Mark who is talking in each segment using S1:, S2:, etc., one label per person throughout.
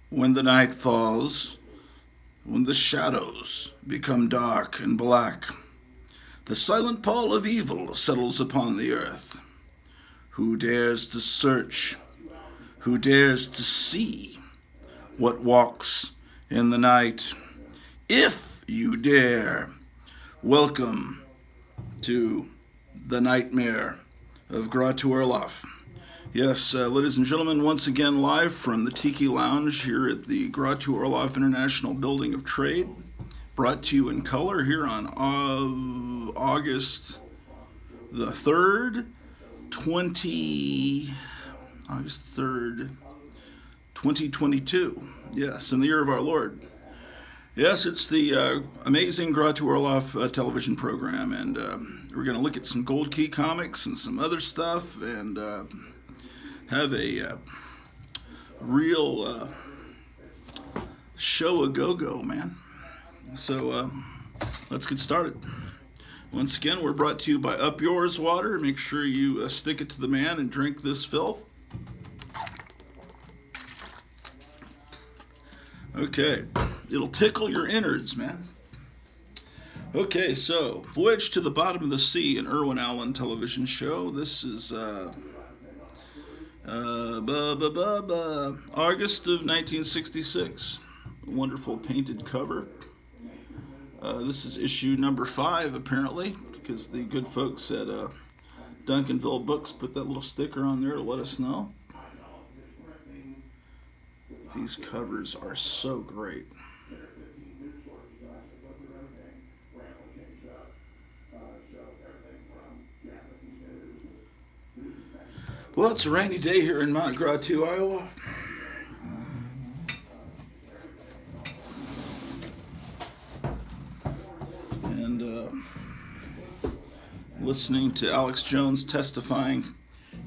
S1: When the night falls, when the shadows become dark and black, the silent pall of evil settles upon the earth. Who dares to search? Who dares to see what walks in the night? If you dare, welcome to the nightmare of Gratu Orloff. Yes, ladies and gentlemen, once again live from the Tiki Lounge here at the Gratu Orloff International Building of Trade, brought to you in color here on August the 3rd, 20 August 3rd, 2022. Yes, in the year of our Lord. Yes, it's the amazing Gratu Orloff television program, and we're going to look at some Gold Key comics and some other stuff, and have a real show a go-go, man. So let's get started. Once again, we're brought to you by Up Yours Water. Make sure you stick it to the man and drink this filth. Okay, it'll tickle your innards, man. Okay, so Voyage to the Bottom of the Sea, an Irwin Allen television show. This is August of 1966. Wonderful painted cover. This is issue number 5, apparently, because the good folks at Duncanville Books put that little sticker on there to let us know. These covers are so great. Well, it's a rainy day here in Mount Gratu, Iowa. And listening to Alex Jones testifying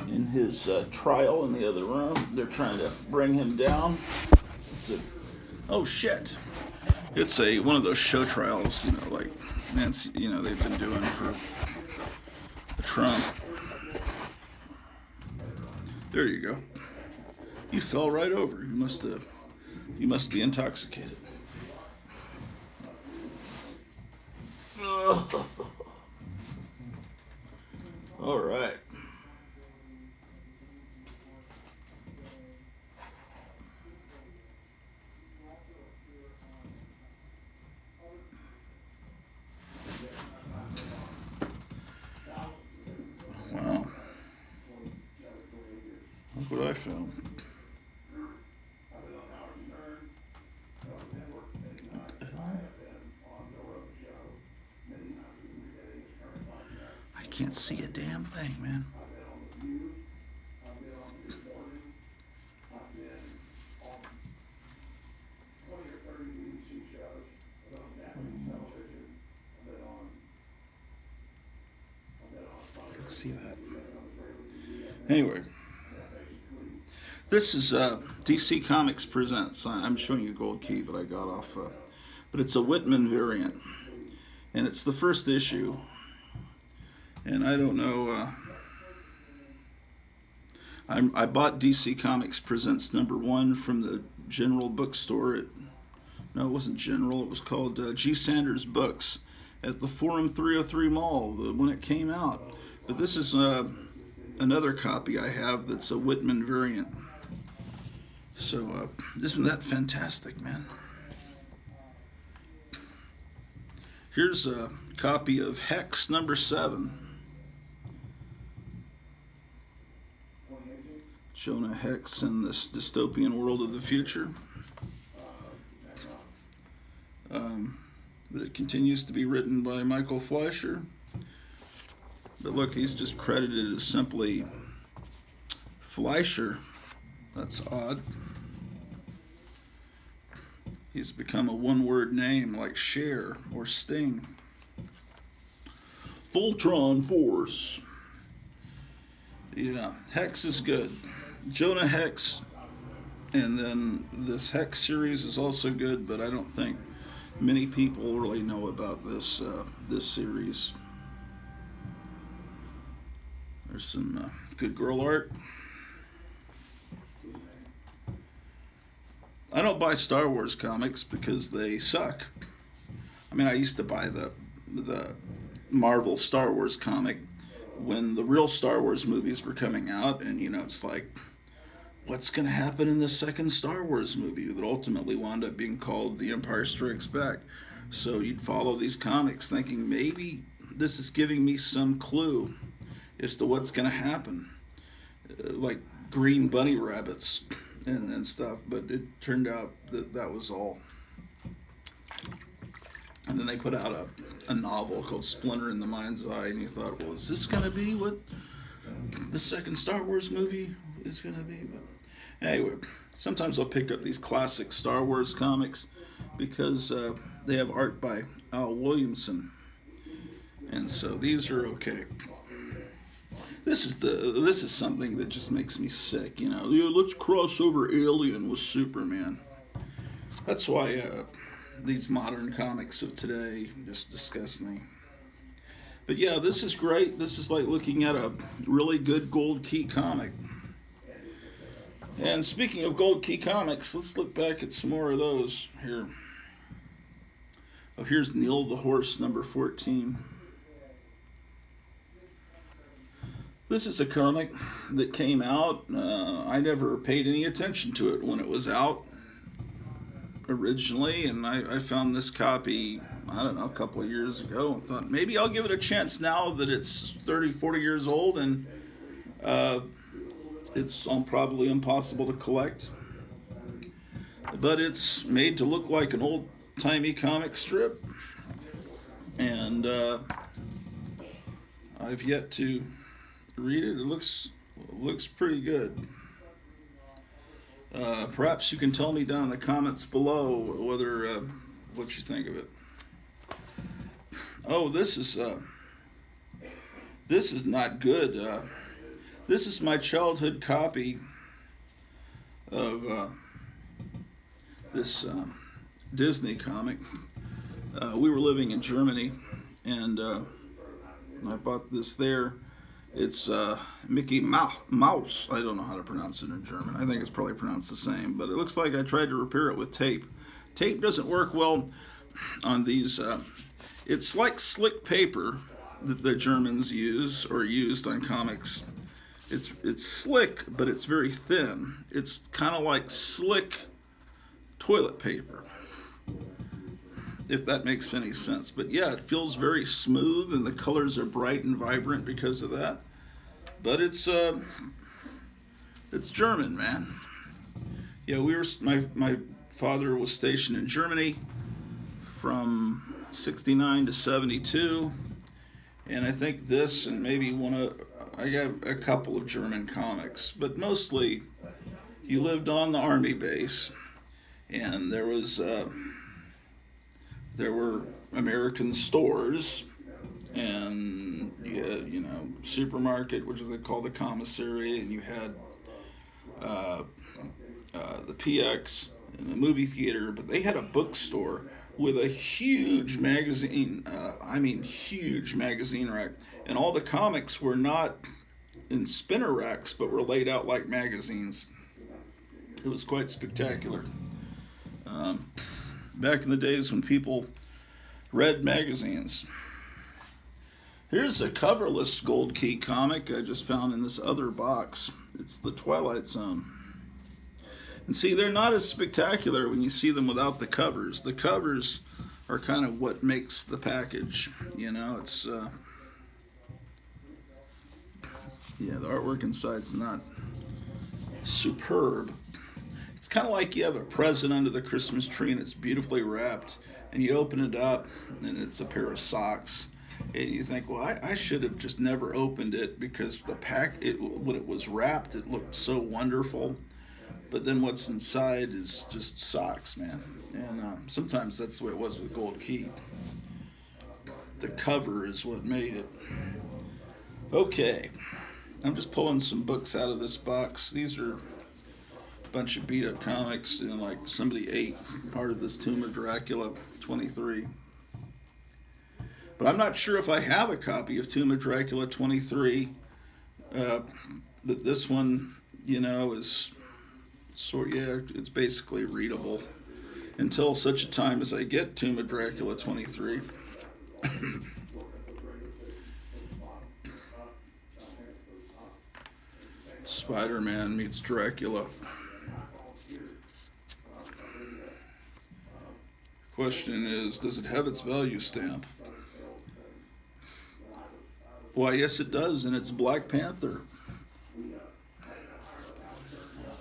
S1: in his trial in the other room. They're trying to bring him down. Oh shit! It's one of those show trials, like Nancy, they've been doing for Trump. There you go. You fell right over. You must be intoxicated. All right. Wow. Look what I found. I can't see a damn thing, man. I can see that. Anyway, this is DC Comics Presents. I'm showing you Gold Key, but I got off. But it's a Whitman variant, and it's the first issue. And I don't know. I bought DC Comics Presents #1 from the General Bookstore. No, it wasn't General. It was called G. Sanders Books at the Forum 303 Mall when it came out. But this is another copy I have that's a Whitman variant. So isn't that fantastic, man? Here's a copy of Hex #7. Jonah Hex in this dystopian world of the future. But it continues to be written by Michael Fleischer. But look, he's just credited as simply Fleischer. That's odd. He's become a one-word name like Cher or Sting. Voltron Force. Yeah, Hex is good. Jonah Hex, and then this Hex series is also good, but I don't think many people really know about this series. There's some good girl art. I don't buy Star Wars comics because they suck. I mean, I used to buy the Marvel Star Wars comic when the real Star Wars movies were coming out, and it's like, what's going to happen in the second Star Wars movie that ultimately wound up being called The Empire Strikes Back? So you'd follow these comics thinking maybe this is giving me some clue as to what's going to happen, like green bunny rabbits and stuff. But it turned out that that was all. And then they put out a novel called Splinter in the Mind's Eye, and you thought, well, is this going to be what the second Star Wars movie is going to be? But anyway, sometimes I'll pick up these classic Star Wars comics because they have art by Al Williamson, and so these are okay. This is something that just makes me sick. Yeah, let's cross over Alien with Superman. That's why these modern comics of today just disgust me. But yeah, this is great. This is like looking at a really good Gold Key comic. And speaking of Gold Key comics, let's look back at some more of those here. Oh, here's Neil the Horse, number 14. This is a comic that came out. I never paid any attention to it when it was out originally, and I found this copy, I don't know, a couple of years ago, and thought maybe I'll give it a chance now that it's 30, 40 years old, and it's probably impossible to collect. But it's made to look like an old-timey comic strip, and I've yet to read it. It looks pretty good. Perhaps you can tell me down in the comments below whether what you think of it. Oh, this is not good. This is my childhood copy of this Disney comic. We were living in Germany, and I bought this there. It's Mickey Mouse. I don't know how to pronounce it in German. I think it's probably pronounced the same, but it looks like I tried to repair it with tape. Tape doesn't work well on these. It's like slick paper that the Germans use or used on comics. It's slick, but it's very thin. It's kind of like slick toilet paper, if that makes any sense. But yeah, it feels very smooth, and the colors are bright and vibrant because of that. But it's German, man. Yeah, my father was stationed in Germany from 69 to 72, and I think this and maybe I got a couple of German comics, but mostly he lived on the army base, and there were American stores, and you had, supermarket, which is they call the commissary, and you had the PX and the movie theater, but they had a bookstore with a huge magazine, huge magazine rack, and all the comics were not in spinner racks, but were laid out like magazines. It was quite spectacular. Back in the days when people read magazines. Here's a coverless Gold Key comic I just found in this other box. It's The Twilight Zone. And see, they're not as spectacular when you see them without the covers. The covers are kind of what makes the package. It's the artwork inside's not superb. It's kind of like you have a present under the Christmas tree and it's beautifully wrapped, and you open it up and it's a pair of socks, and you think, well, I should have just never opened it because when it was wrapped, it looked so wonderful, but then what's inside is just socks, man. And sometimes that's the way it was with Gold Key. The cover is what made it. Okay, I'm just pulling some books out of this box. These are bunch of beat up comics, and like somebody ate part of this Tomb of Dracula 23. But I'm not sure if I have a copy of Tomb of Dracula 23. But this one, is So yeah, it's basically readable until such a time as I get Tomb of Dracula 23. Spider-Man meets Dracula. Question is, does it have its value stamp? Why, yes, it does, and it's Black Panther.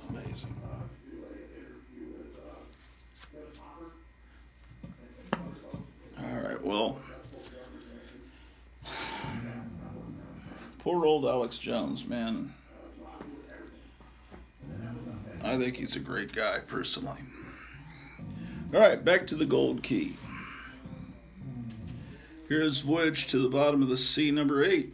S1: Amazing. All right, well, poor old Alex Jones, man. I think he's a great guy, personally. All right, back to the Gold Key. Here's Voyage to the Bottom of the Sea, number 8.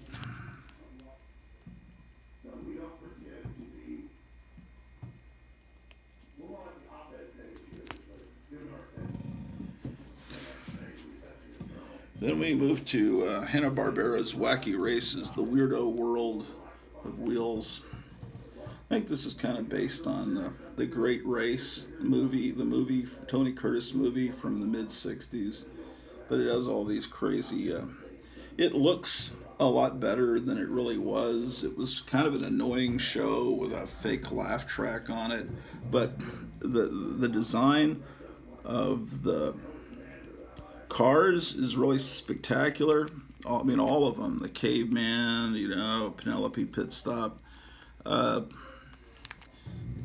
S1: Then we move to Hanna-Barbera's Wacky Races, The Weirdo World of Wheels. I think this is kind of based on the Great Race movie, the Tony Curtis movie from the mid-'60s. But it has all these crazy... it looks a lot better than it really was. It was kind of an annoying show with a fake laugh track on it. But the design of the cars is really spectacular. I mean, all of them. The Caveman, Penelope Pit Stop.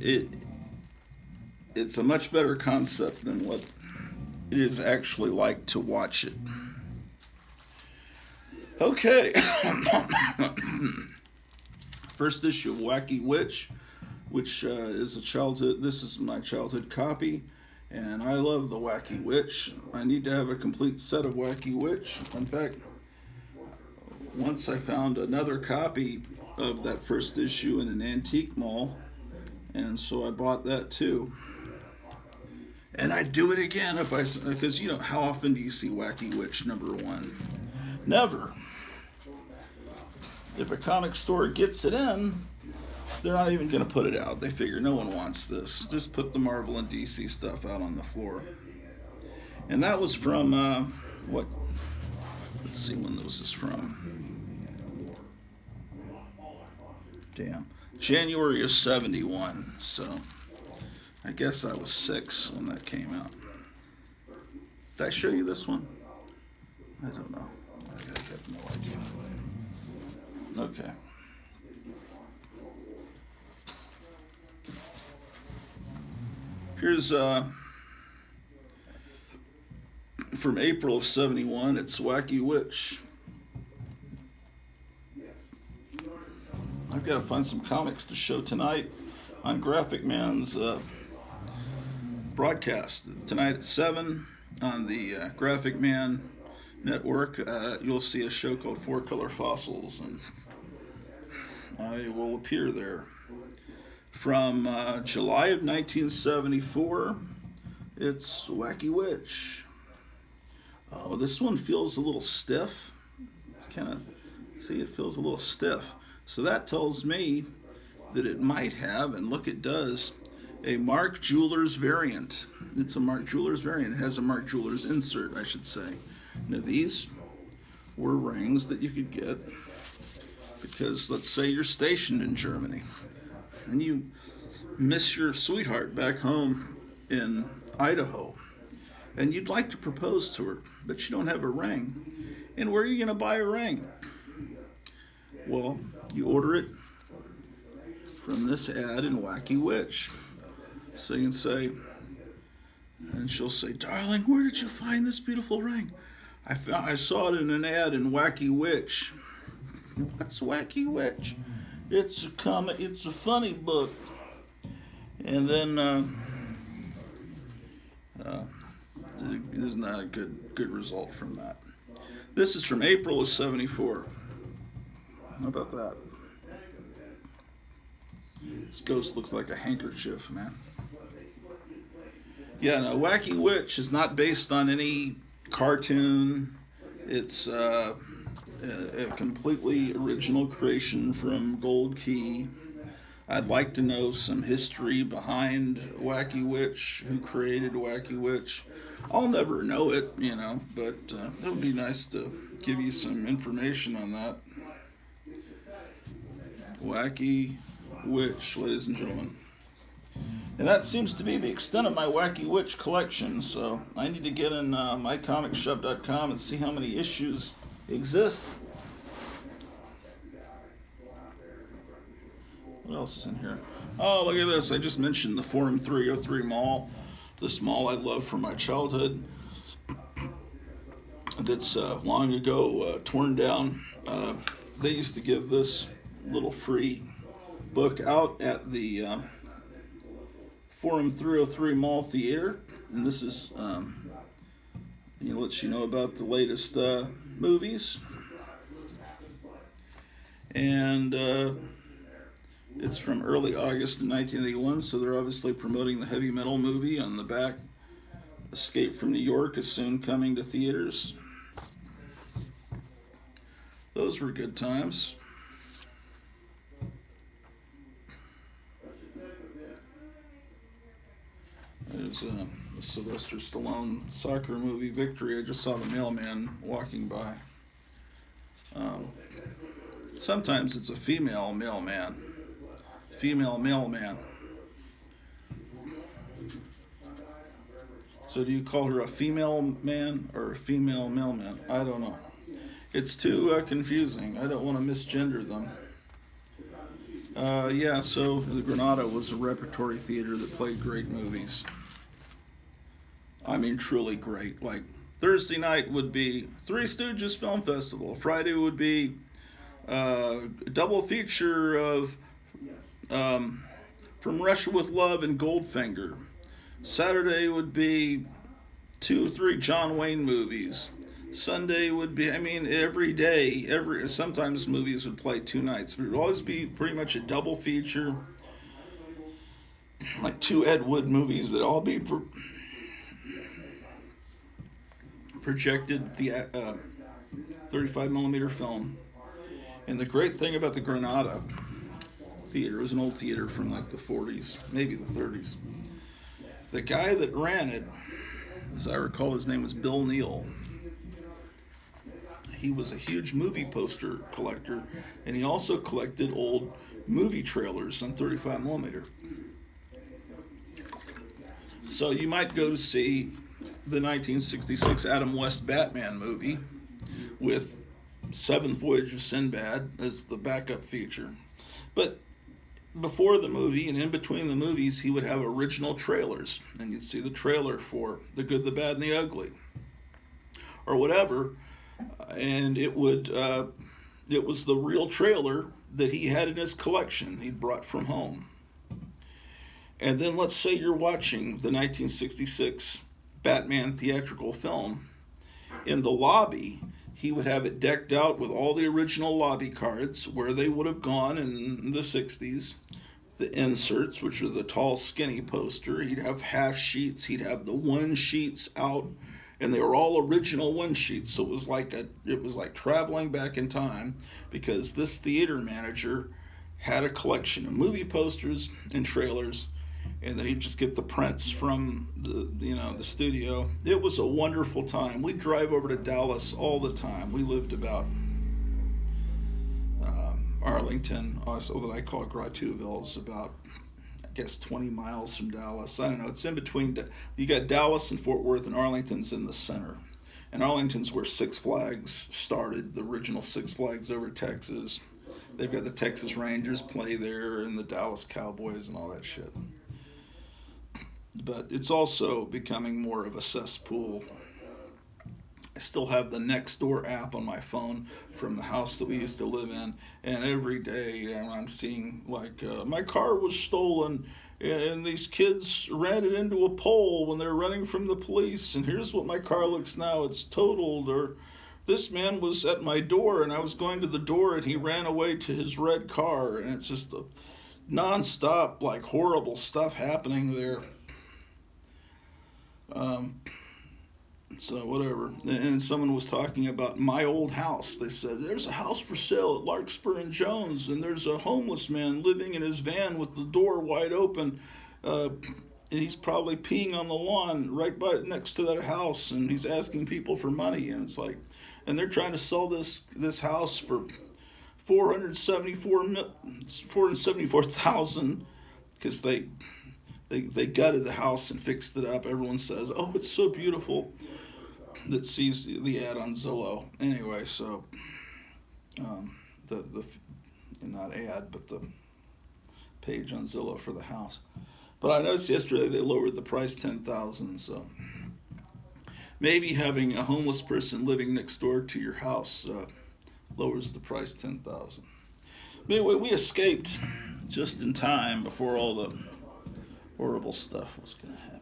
S1: It's a much better concept than what it is actually like to watch it. Okay. First issue of Wacky Witch, which is a childhood. This is my childhood copy, and I love the Wacky Witch. I need to have a complete set of Wacky Witch. In fact, once I found another copy of that first issue in an antique mall, and so I bought that too. And I'd do it again because how often do you see Wacky Witch number 1? Never. If a comic store gets it in, they're not even going to put it out. They figure no one wants this. Just put the Marvel and DC stuff out on the floor. And that was from, let's see, when was this from? Damn. January of 71. So I guess I was 6 when that came out. Did I show you this one? I don't know. I have no idea. Okay. Here's from April of 71. It's Wacky Witch. I've got to find some comics to show tonight on Graphic Man's broadcast. Tonight at 7 on the Graphic Man network, you'll see a show called Four Color Fossils, and I will appear there. From July of 1974, it's Wacky Witch. Oh, this one feels a little stiff. It feels a little stiff. So that tells me that it might have, and look, it does, a Mark Jewelers variant. It's a Mark Jewelers variant. It has a Mark Jewelers insert, I should say. Now, these were rings that you could get because, let's say, you're stationed in Germany and you miss your sweetheart back home in Idaho, and you'd like to propose to her, but you don't have a ring. And where are you going to buy a ring? Well, you order it from this ad in Wacky Witch. So you can say, and she'll say, "Darling, where did you find this beautiful ring?" I saw it in an ad in Wacky Witch. What's Wacky Witch? It's a funny book. And then there's not a good result from that. This is from April of 74. How about that? This ghost looks like a handkerchief, man. Yeah, no, Wacky Witch is not based on any cartoon. It's a completely original creation from Gold Key. I'd like to know some history behind Wacky Witch, who created Wacky Witch. I'll never know it, but it would be nice to give you some information on that. Wacky Witch, ladies and gentlemen. And that seems to be the extent of my Wacky Witch collection, so I need to get in mycomicshop.com and see how many issues exist. What else is in here? Oh, look at this. I just mentioned the Forum 303 Mall. This mall I love from my childhood. That's long ago torn down. They used to give this little free book out at the Forum 303 Mall Theater. And this is, lets you know about the latest movies. And it's from early August of 1981, so they're obviously promoting the heavy metal movie. On the back, Escape from New York is soon coming to theaters. Those were good times. There's the Sylvester Stallone soccer movie, Victory. I just saw the mailman walking by. Sometimes it's a female mailman. Female mailman. So do you call her a female man or a female mailman? I don't know. It's too confusing. I don't want to misgender them. So the Granada was a repertory theater that played great movies. I mean, truly great. Like, Thursday night would be Three Stooges Film Festival. Friday would be a double feature of From Russia with Love and Goldfinger. Saturday would be 2 or 3 John Wayne movies. Sunday would be, every day, sometimes movies would play 2 nights, but it would always be pretty much a double feature, like 2 Ed Wood movies that all be projected 35 millimeter film. And the great thing about the Granada Theater, it was an old theater from like the 40s, maybe the 30s. The guy that ran it, as I recall, his name was Bill Neal. He was a huge movie poster collector, and he also collected old movie trailers on 35 millimeter. So you might go to see the 1966 Adam West Batman movie with Seventh Voyage of Sinbad as the backup feature. But before the movie and in between the movies, he would have original trailers, and you'd see the trailer for The Good, the Bad, and the Ugly, or whatever, and it was the real trailer that he had in his collection he'd brought from home. And then let's say you're watching the 1966 Batman theatrical film. In the lobby, he would have it decked out with all the original lobby cards where they would have gone in the 60s. The inserts, which are the tall, skinny poster. He'd have half sheets. He'd have the 1 sheets out, and they were all original 1 sheets. So it was like traveling back in time, because this theater manager had a collection of movie posters and trailers, and then he'd just get the prints from the studio. It was a wonderful time. We'd drive over to Dallas all the time. We lived about Arlington, also that I call Grotuville, is about, I guess, 20 miles from Dallas. I don't know. It's in between. You got Dallas and Fort Worth, and Arlington's in the center. And Arlington's where Six Flags started, the original Six Flags over Texas. They've got the Texas Rangers play there, and the Dallas Cowboys and all that shit. But it's also becoming more of a cesspool. I still have the Nextdoor app on my phone from the house that we used to live in, and every day I'm seeing my car was stolen, and these kids ran it into a pole when they're running from the police, and here's what my car looks now, it's totaled, or this man was at my door and I was going to the door and he ran away to his red car, and it's just the non-stop horrible stuff happening there. So whatever. And someone was talking about my old house. They said there's a house for sale at Larkspur and Jones, and there's a homeless man living in his van with the door wide open. And he's probably peeing on the lawn right by next to that house, and he's asking people for money. And it's like, and they're trying to sell this house for 474,000 because they gutted the house and fixed it up. Everyone says, "Oh, it's so beautiful." That sees the ad on Zillow. Anyway, so the not ad, but the page on Zillow for the house. But I noticed yesterday they lowered the price 10,000. So maybe having a homeless person living next door to your house lowers the price 10,000. But anyway, we escaped just in time before all the horrible stuff was going to happen.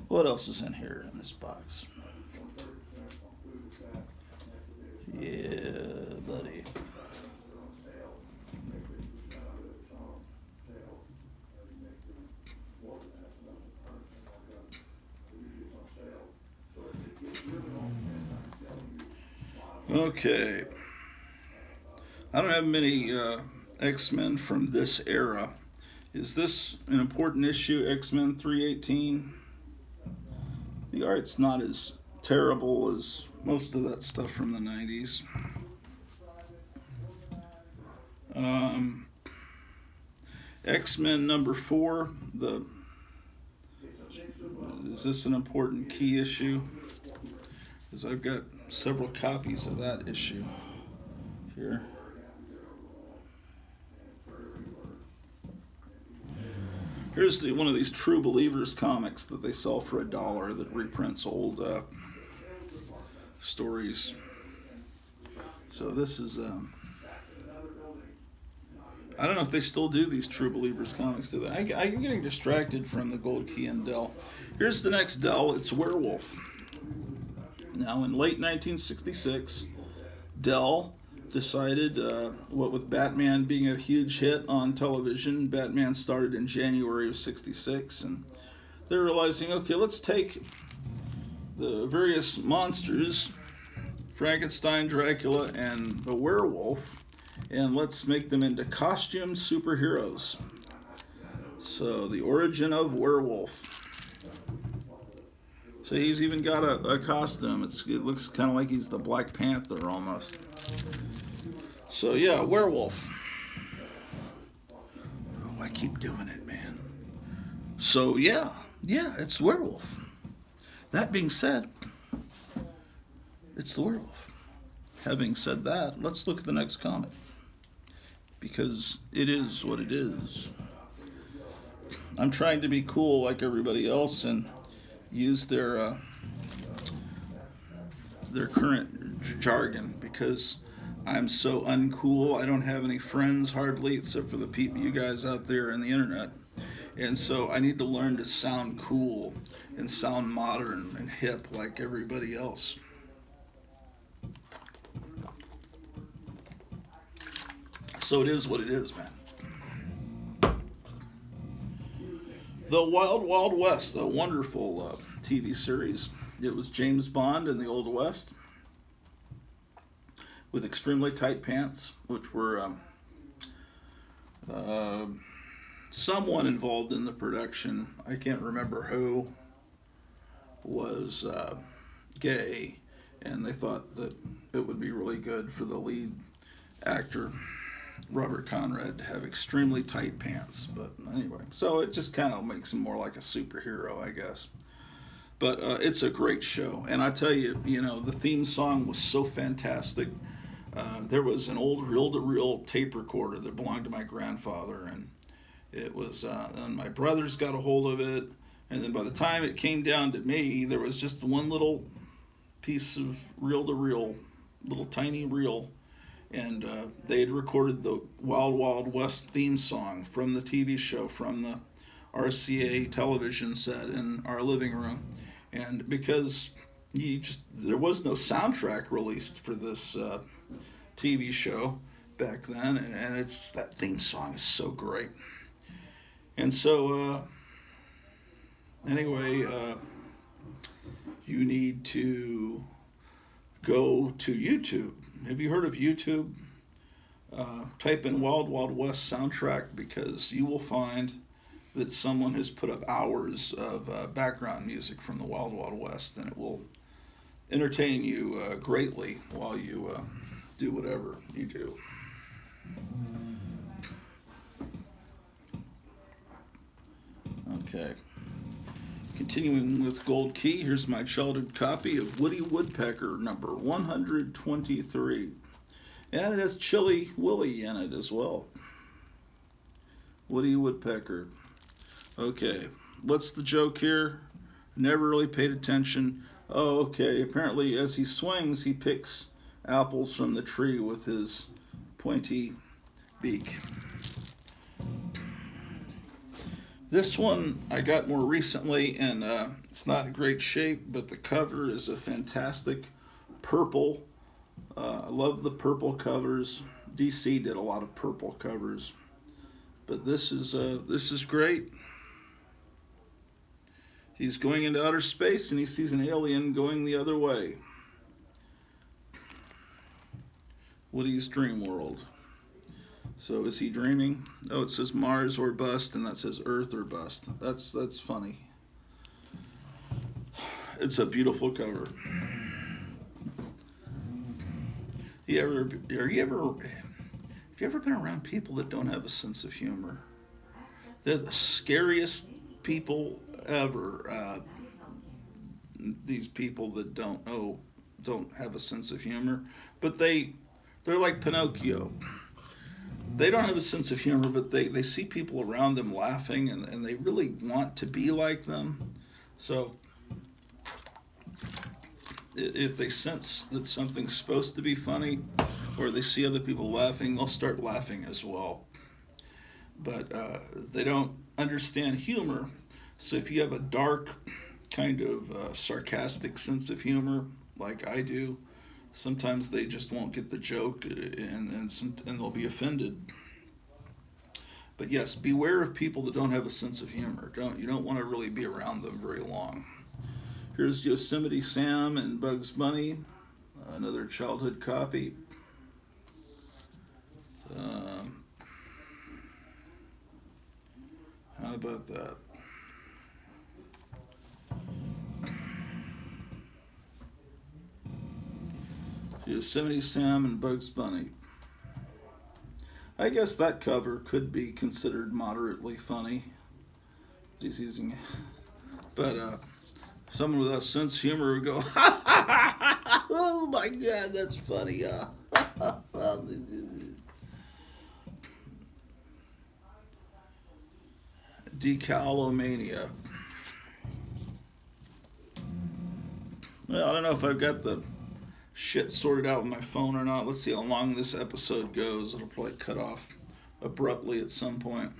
S1: What else is in here in this box? Yeah, buddy. Okay. I don't have many X-Men from this era. Is this an important issue, X-Men 318? The art's not as terrible as most of that stuff from the 90s. X-Men number 4, is this an important key issue? Because I've got several copies of that issue here. Here's one of these True Believers comics that they sell for $1 that reprints old stories. So this is, I don't know if they still do these True Believers comics, do they? I'm getting distracted from the Gold Key and Dell. Here's the next Dell, it's Werewolf. Now in late 1966, Dell decided, what with Batman being a huge hit on television, Batman started in January of '66, and they're realizing, okay, let's take the various monsters, Frankenstein, Dracula, and the werewolf, and let's make them into costume superheroes. So the origin of Werewolf. So he's even got a costume. It looks kind of like he's the Black Panther almost. So yeah, Werewolf. Oh, I keep doing it, man. So yeah, it's Werewolf. That being said, it's the Werewolf. Having said that, let's look at the next comic. Because it is what it is. I'm trying to be cool like everybody else and use their current jargon because I'm so uncool. I don't have any friends hardly except for the people, you guys out there on the internet. And so I need to learn to sound cool and sound modern and hip like everybody else. So it is what it is, man. The Wild Wild West, the wonderful TV series. It was James Bond in the Old West with extremely tight pants, which were someone involved in the production. I can't remember who was gay, and they thought that it would be really good for the lead actor, Robert Conrad, to have extremely tight pants. But anyway, so it just kind of makes him more like a superhero, I guess. But it's a great show, and I tell you, the theme song was so fantastic. There was an old reel-to-reel tape recorder that belonged to my grandfather, and it was, and my brothers got a hold of it, and then by the time it came down to me, there was just one little piece of reel-to-reel, little tiny reel, and they had recorded the Wild Wild West theme song from the TV show, from the RCA television set in our living room. And because there was no soundtrack released for this TV show back then, and that theme song is so great. And so anyway, you need to go to YouTube. Have you heard of YouTube? Type in Wild Wild West soundtrack because you will find that someone has put up hours of background music from the Wild Wild West, and it will entertain you greatly while you do whatever you do. Okay. Continuing with Gold Key, here's my childhood copy of Woody Woodpecker number 123. And it has Chilly Willy in it as well. Woody Woodpecker. Okay, what's the joke here? Never really paid attention. Oh, okay, apparently as he swings, he picks apples from the tree with his pointy beak. This one I got more recently, and it's not in great shape, but the cover is a fantastic purple. I love the purple covers. DC did a lot of purple covers, but this is great. He's going into outer space, and he sees an alien going the other way. Woody's dream world. So is he dreaming? Oh, it says Mars or bust, and that says Earth or bust. That's funny. It's a beautiful cover. Have you ever been around people that don't have a sense of humor? They're the scariest people ever. These people that don't have a sense of humor, but they're like Pinocchio. They don't have a sense of humor, but they see people around them laughing, and they really want to be like them. So if they sense that something's supposed to be funny, or they see other people laughing, they'll start laughing as well. But they don't understand humor. So if you have a dark, kind of sarcastic sense of humor, like I do, sometimes they just won't get the joke, and they'll be offended. But yes, beware of people that don't have a sense of humor. You don't want to really be around them very long. Here's Yosemite Sam and Bugs Bunny, another childhood copy. How about that? Yosemite Sam and Bugs Bunny. I guess that cover could be considered moderately funny. He's using it. But someone without sense of humor would go, ha ha ha ha! Oh my God, that's funny. Decalomania. Well, I don't know if I've got the shit sorted out with my phone or not. Let's see how long this episode goes. It'll probably cut off abruptly at some point.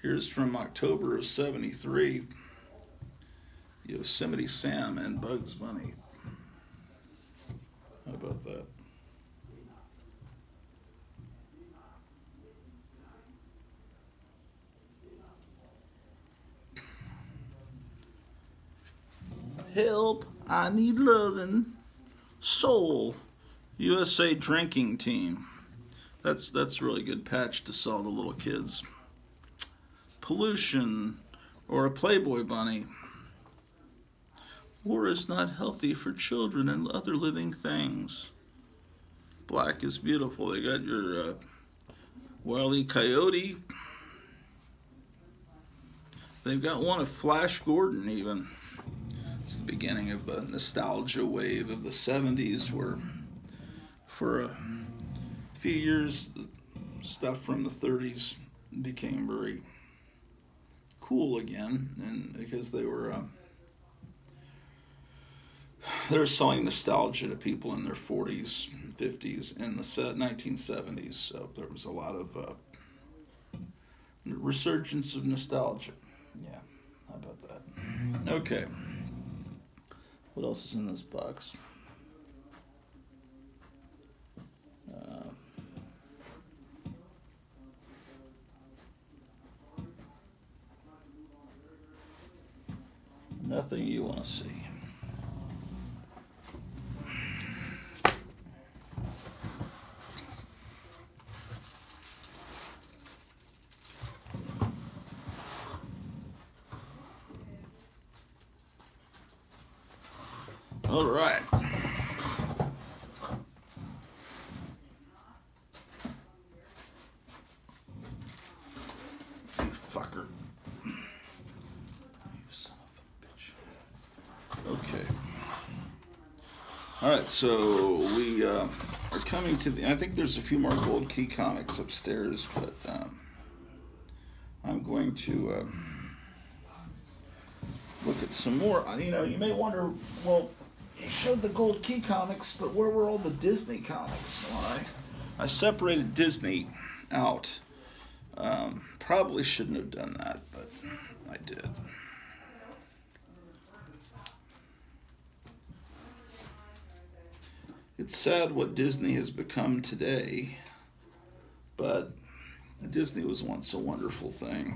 S1: Here's from October of '73. Yosemite Sam and Bugs Bunny. How about that? Help, I need loving. Soul, USA Drinking Team. That's a really good patch to sell to little kids. Pollution, or a Playboy bunny. War is not healthy for children and other living things. Black is beautiful. They got your Wile E. Coyote. They've got one of Flash Gordon even. It's the beginning of the nostalgia wave of the 70s where for a few years the stuff from the 30s became very cool again, and because they were selling nostalgia to people in their 40s, 50s, and the 1970s. So there was a lot of resurgence of nostalgia. Yeah, how about that? Okay. What else is in this box? Nothing you want to see. All right. You fucker. You son of a bitch. Okay. All right, so we are coming to the. I think there's a few more Gold Key comics upstairs, but I'm going to look at some more. You know, you may wonder, well, you showed the Gold Key comics, but where were all the Disney comics? Well, I separated Disney out. Probably shouldn't have done that, but I did. It's sad what Disney has become today, but Disney was once a wonderful thing.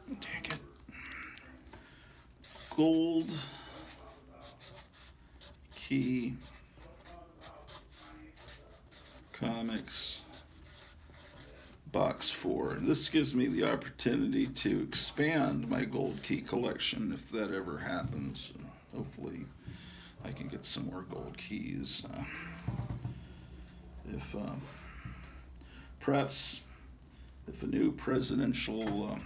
S1: Dang it. Gold Key Comics Box 4. This gives me the opportunity to expand my Gold Key collection if that ever happens. Hopefully I can get some more gold keys. If perhaps if a new presidential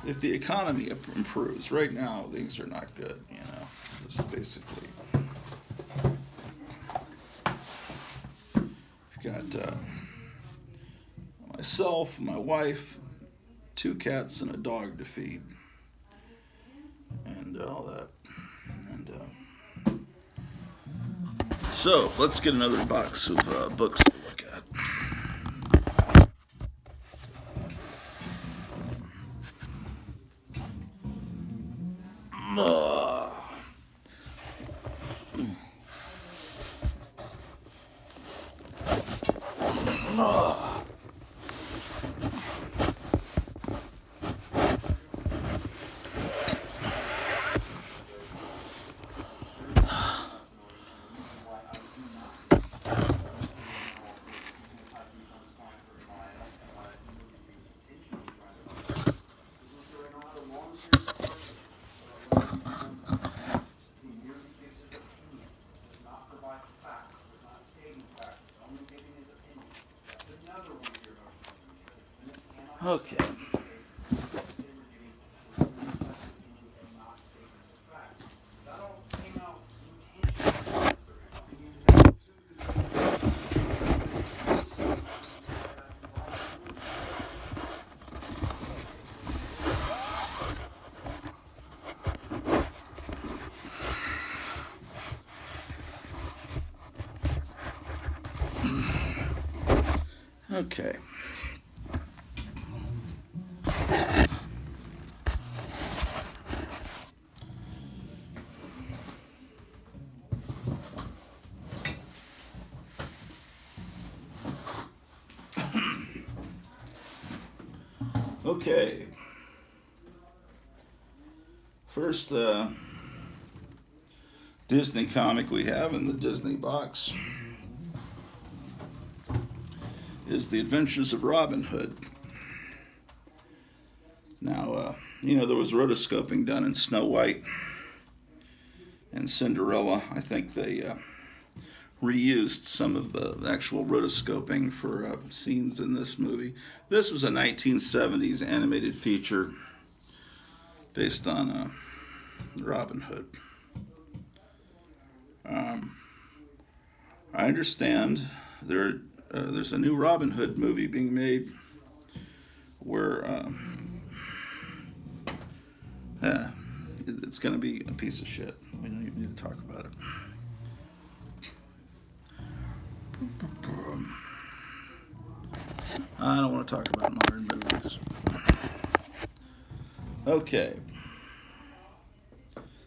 S1: if the economy improves. Right now things are not good, you know. Just basically you've got myself, my wife, 2 cats, and a dog to feed, and all that. And so let's get another box of books to look at. Okay. Okay. Okay. First Disney comic we have in the Disney box is The Adventures of Robin Hood. Now, you know, there was rotoscoping done in Snow White and Cinderella. I think they reused some of the actual rotoscoping for scenes in this movie. This was a 1970s animated feature based on Robin Hood. I understand there's a new Robin Hood movie being made where it's going to be a piece of shit. We don't even need to talk about it. I don't want to talk about modern movies. Okay.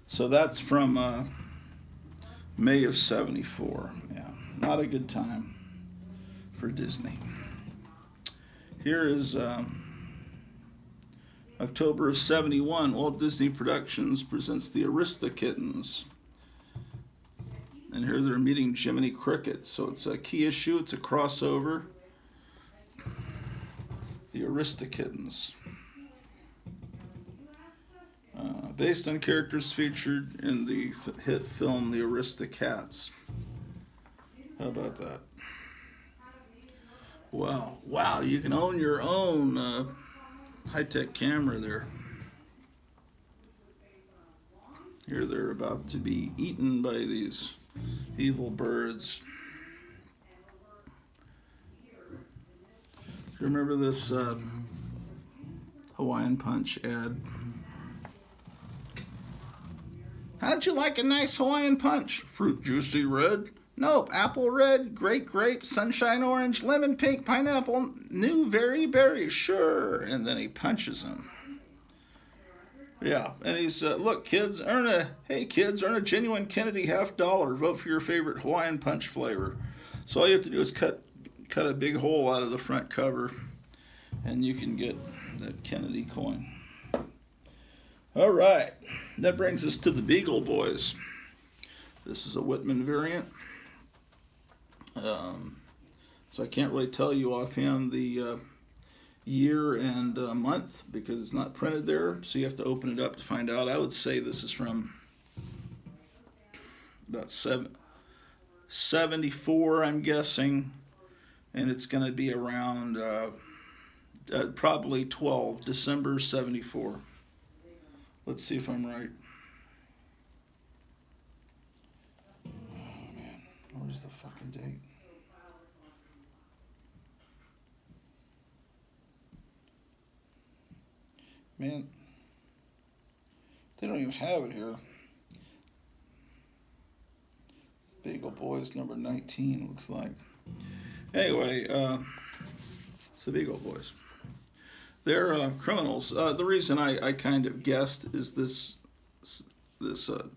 S1: So that's from May of '74. Yeah, not a good time for Disney. Here is October of '71. Walt Disney Productions presents the Aristokittens. And here they're meeting Jiminy Cricket. So it's a key issue, it's a crossover. The Aristokittens. Based on characters featured in the hit film The Aristocats. How about that? Wow, wow, you can own your own high-tech camera there. Here they're about to be eaten by these evil birds. Do you remember this Hawaiian Punch ad? How'd you like a nice Hawaiian Punch? Fruit juicy red? Nope, apple red, great grape, sunshine orange, lemon pink, pineapple, new very berry, sure. And then he punches him. Yeah, and he's, look, kids, earn a genuine Kennedy $50. Vote for your favorite Hawaiian Punch flavor. So all you have to do is cut a big hole out of the front cover, and you can get that Kennedy coin. All right, that brings us to the Beagle Boys. This is a Whitman variant. So I can't really tell you offhand the year and month because it's not printed there, so you have to open it up to find out. I would say this is from about 74, I'm guessing, and it's going to be around probably December 74. Let's see if I'm right. Oh man, where's the fucking date? Man, they don't even have it here. Beagle Boys number 19 looks like. Anyway, it's the Beagle Boys. They're criminals. The reason I kind of guessed is this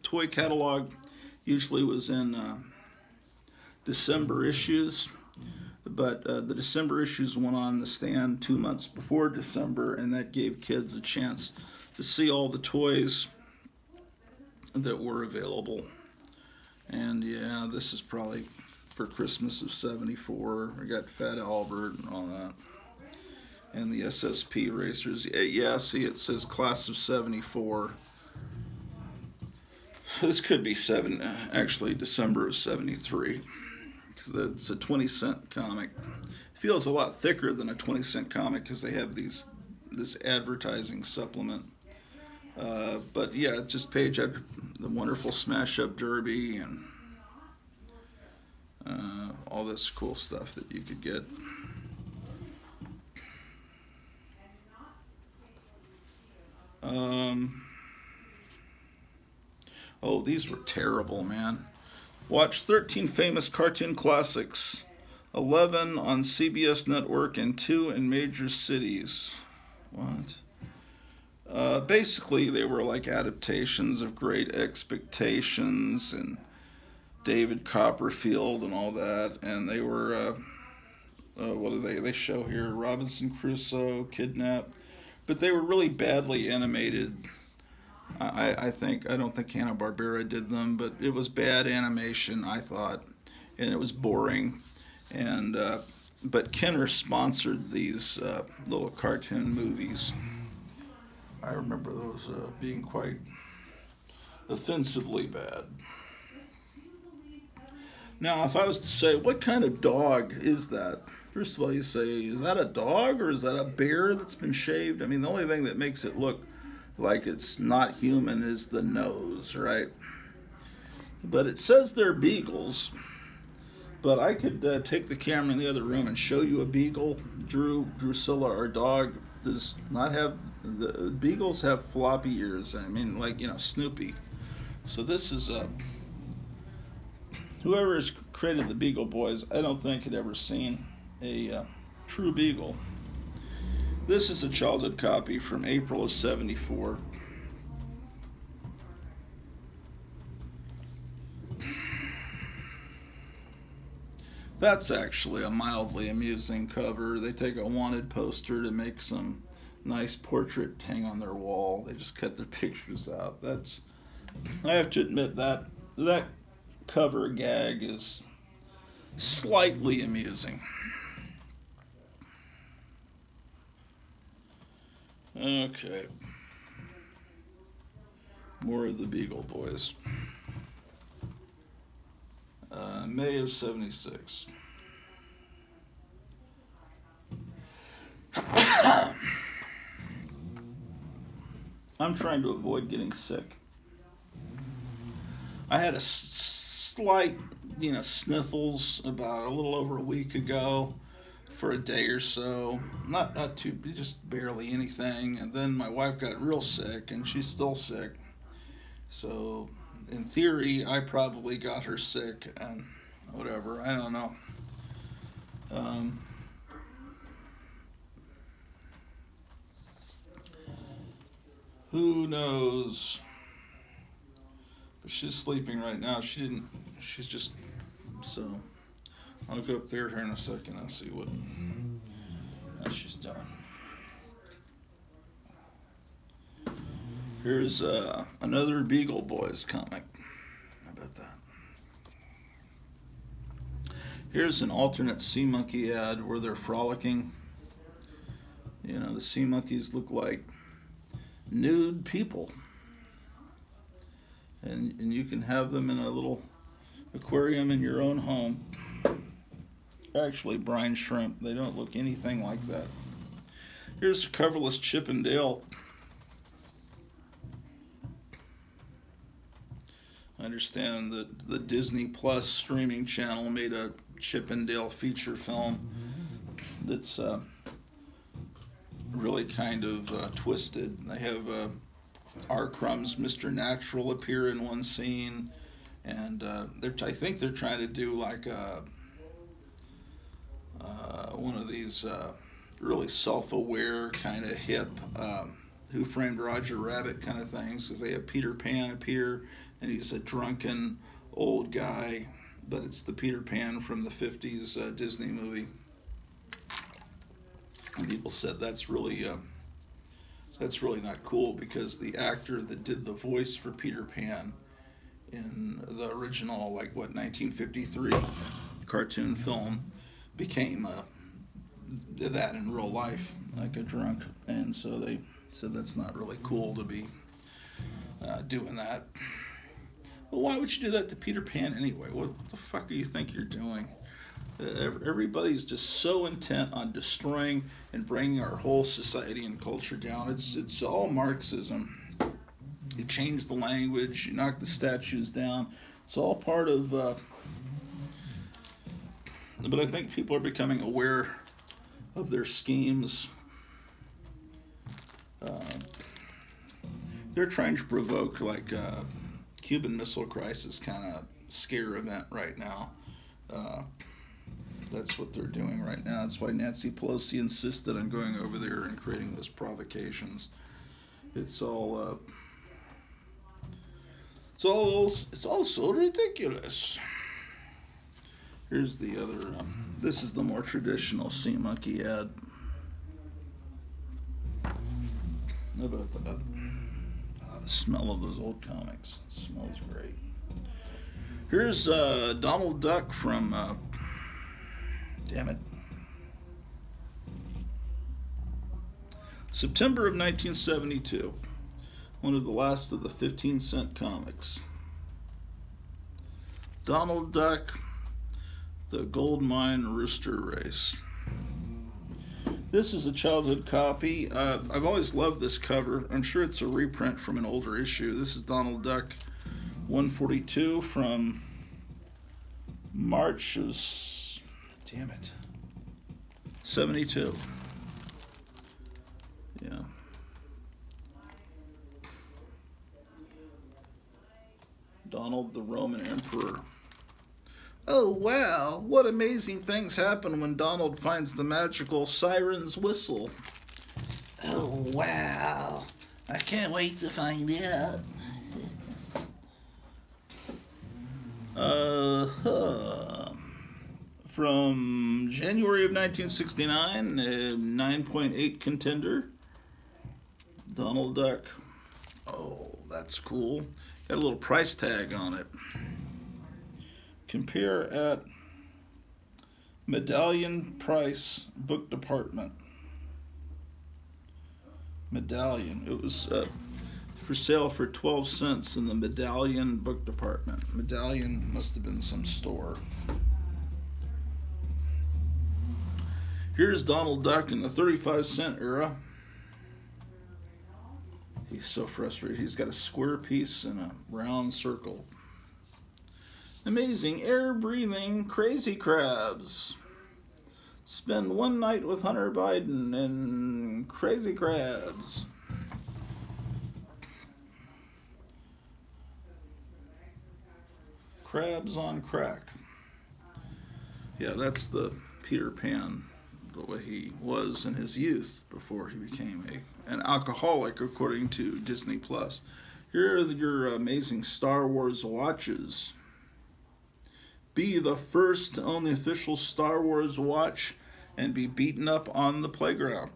S1: toy catalog usually was in December issues, but the December issues went on the stand 2 months before December, and that gave kids a chance to see all the toys that were available. And yeah, this is probably for Christmas of 74. I got Fat Albert and all that. And the SSP racers. Yeah, see, it says class of 74. This could be actually December of 73. It's a 20-cent comic. It feels a lot thicker than a 20-cent comic because they have this advertising supplement. But yeah, just page after the wonderful Smash Up Derby and all this cool stuff that you could get. Oh, these were terrible, man. Watch 13 famous cartoon classics, 11 on CBS Network and 2 in major cities. What? Basically, they were like adaptations of Great Expectations and David Copperfield and all that. And they were, what do they show here? Robinson Crusoe, Kidnapped. But they were really badly animated. I don't think Hanna-Barbera did them, but it was bad animation, I thought, and it was boring. And but Kenner sponsored these little cartoon movies. I remember those being quite offensively bad. Now, if I was to say, what kind of dog is that? First of all, you say, is that a dog or is that a bear that's been shaved? I mean, the only thing that makes it look like it's not human is the nose, right? But it says they're beagles. But I could take the camera in the other room and show you a beagle. Drusilla, our dog, does not have, the beagles have floppy ears. I mean, like, Snoopy. So this is whoever has created the Beagle Boys, I don't think had ever seen a true beagle. This is a childhood copy from April of 74. That's actually a mildly amusing cover. They take a wanted poster to make some nice portrait hang on their wall. They just cut their pictures out. I have to admit that cover gag is slightly amusing. Okay. More of the Beagle Boys. May of 76. I'm trying to avoid getting sick. I had a slight, sniffles about a little over a week ago for a day or so. Not too, just barely anything. And then my wife got real sick, and she's still sick. So, in theory, I probably got her sick, and whatever. I don't know. Who knows? But she's sleeping right now. She's just, so I'll go up there here in a second and see what she's doing. Here's another Beagle Boys comic. How about that? Here's an alternate Sea Monkey ad where they're frolicking. The sea monkeys look like nude people. And you can have them in a little aquarium in your own home. Actually, brine shrimp. They don't look anything like that. Here's a coverless Chip and Dale. I understand that the Disney Plus streaming channel made a Chip and Dale feature film that's really kind of twisted. They have R. Crumb's Mr. Natural appear in one scene, and I think they're trying to do like one of these really self-aware kind of hip Who Framed Roger Rabbit kind of things, because they have Peter Pan appear, and he's a drunken old guy, but it's the Peter Pan from the 50s Disney movie. And people said that's really not cool, because the actor that did the voice for Peter Pan in the original, 1953 cartoon film, became that in real life, like a drunk. And so they said that's not really cool to be doing that. Well, why would you do that to Peter Pan anyway? What the fuck do you think you're doing? Everybody's just so intent on destroying and bringing our whole society and culture down. It's all Marxism. You change the language, you knock the statues down. It's all part of. But I think people are becoming aware of their schemes. They're trying to provoke Cuban Missile Crisis kind of scare event right now. That's what they're doing right now. That's why Nancy Pelosi insisted on going over there and creating those provocations. It's all so ridiculous. Here's the other. This is the more traditional Sea Monkey ad. How about that? The smell of those old comics. It smells great. Here's Donald Duck from. Damn it. September of 1972. One of the last of the 15-cent comics. Donald Duck, the Gold Mine Rooster Race. This is a childhood copy. I've always loved this cover. I'm sure it's a reprint from an older issue. This is Donald Duck 142 from March of 72. Yeah. Donald the Roman Emperor. Oh wow, what amazing things happen when Donald finds the magical siren's whistle. Oh wow, I can't wait to find out. From January of 1969, 9.8 contender. Donald Duck. Oh, that's cool. Got a little price tag on it. Compare at Medallion Price Book Department. Medallion. It was for sale for 12 cents in the Medallion Book Department. Medallion must have been some store. Here's Donald Duck in the 35-cent era. He's so frustrated. He's got a square piece and a round circle. Amazing air-breathing crazy crabs. Spend one night with Hunter Biden and Crazy Crabs. Crabs on Crack. Yeah, that's the Peter Pan, the way he was in his youth before he became an alcoholic, according to Disney Plus. Here are your amazing Star Wars watches. Be the first to own the official Star Wars watch and be beaten up on the playground.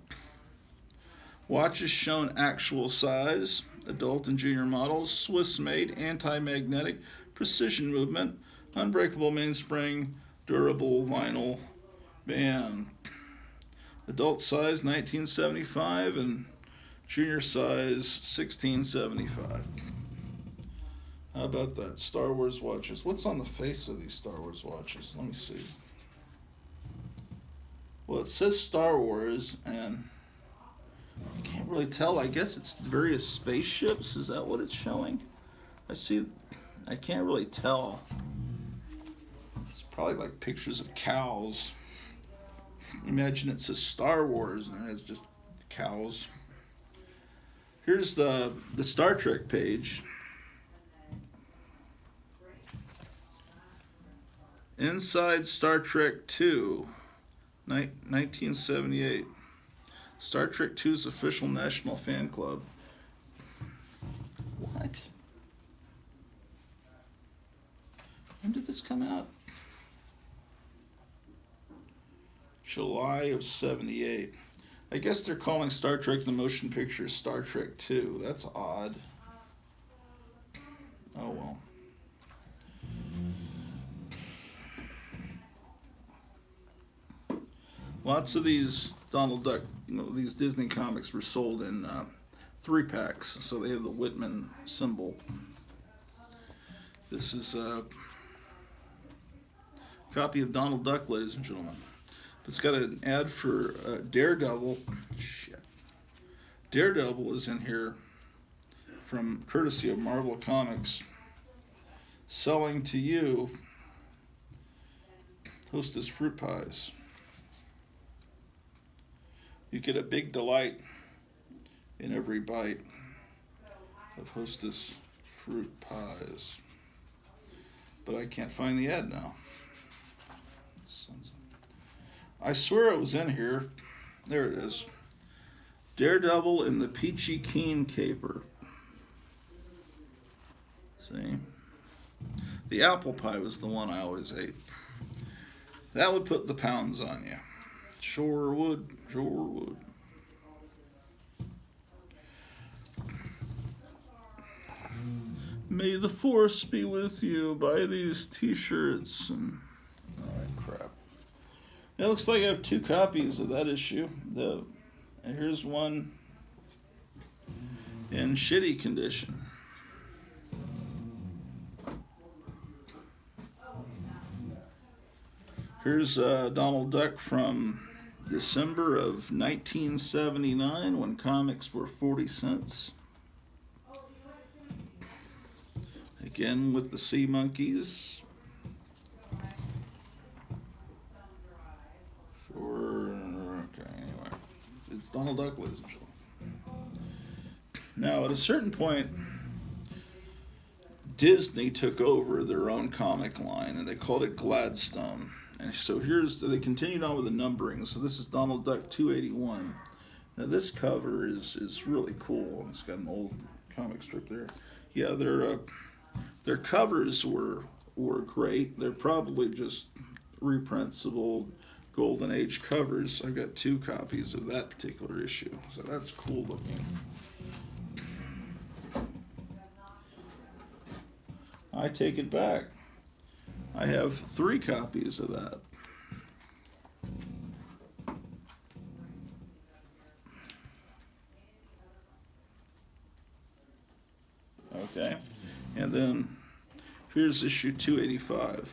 S1: Watches shown actual size, adult and junior models, Swiss-made, anti-magnetic, precision movement, unbreakable mainspring, durable vinyl band. Adult size 1975 and junior size 1675. How about that? Star Wars watches. What's on the face of these Star Wars watches? Let me see. Well, it says Star Wars, and I can't really tell. I guess it's various spaceships. Is that what it's showing? I can't really tell. It's probably like pictures of cows. Imagine it says Star Wars, and it's just cows. Here's the Star Trek page. Inside Star Trek II, 1978. Star Trek II's official national fan club. What? When did this come out? July of 78. I guess they're calling Star Trek the motion picture Star Trek II. That's odd. Oh well. Lots of these Donald Duck, these Disney comics were sold in 3-packs, so they have the Whitman symbol. This is a copy of Donald Duck, ladies and gentlemen. It's got an ad for Daredevil. Shit. Daredevil is in here from courtesy of Marvel Comics. Selling to you Hostess fruit pies. You get a big delight in every bite of Hostess fruit pies. But I can't find the ad now. I swear it was in here. There it is. Daredevil in the Peachy Keen caper. See? The apple pie was the one I always ate. That would put the pounds on you. Sure would. Sure would. May the force be with you. Buy these t-shirts and all that crap. It looks like I have 2 copies of that issue. Here's one in shitty condition. Here's Donald Duck from December of 1979 when comics were 40 cents. Again with the sea monkeys. Okay, anyway. It's Donald Duck, ladies and gentlemen. Now, at a certain point, Disney took over their own comic line, and they called it Gladstone. And so they continued on with the numbering. So this is Donald Duck 281. Now this cover is really cool. It's got an old comic strip there. Yeah, their covers were great. They're probably just reprints of old Golden Age covers. I've got 2 copies of that particular issue. So that's cool looking. I take it back. I have 3 copies of that. Okay, and then here's issue 285.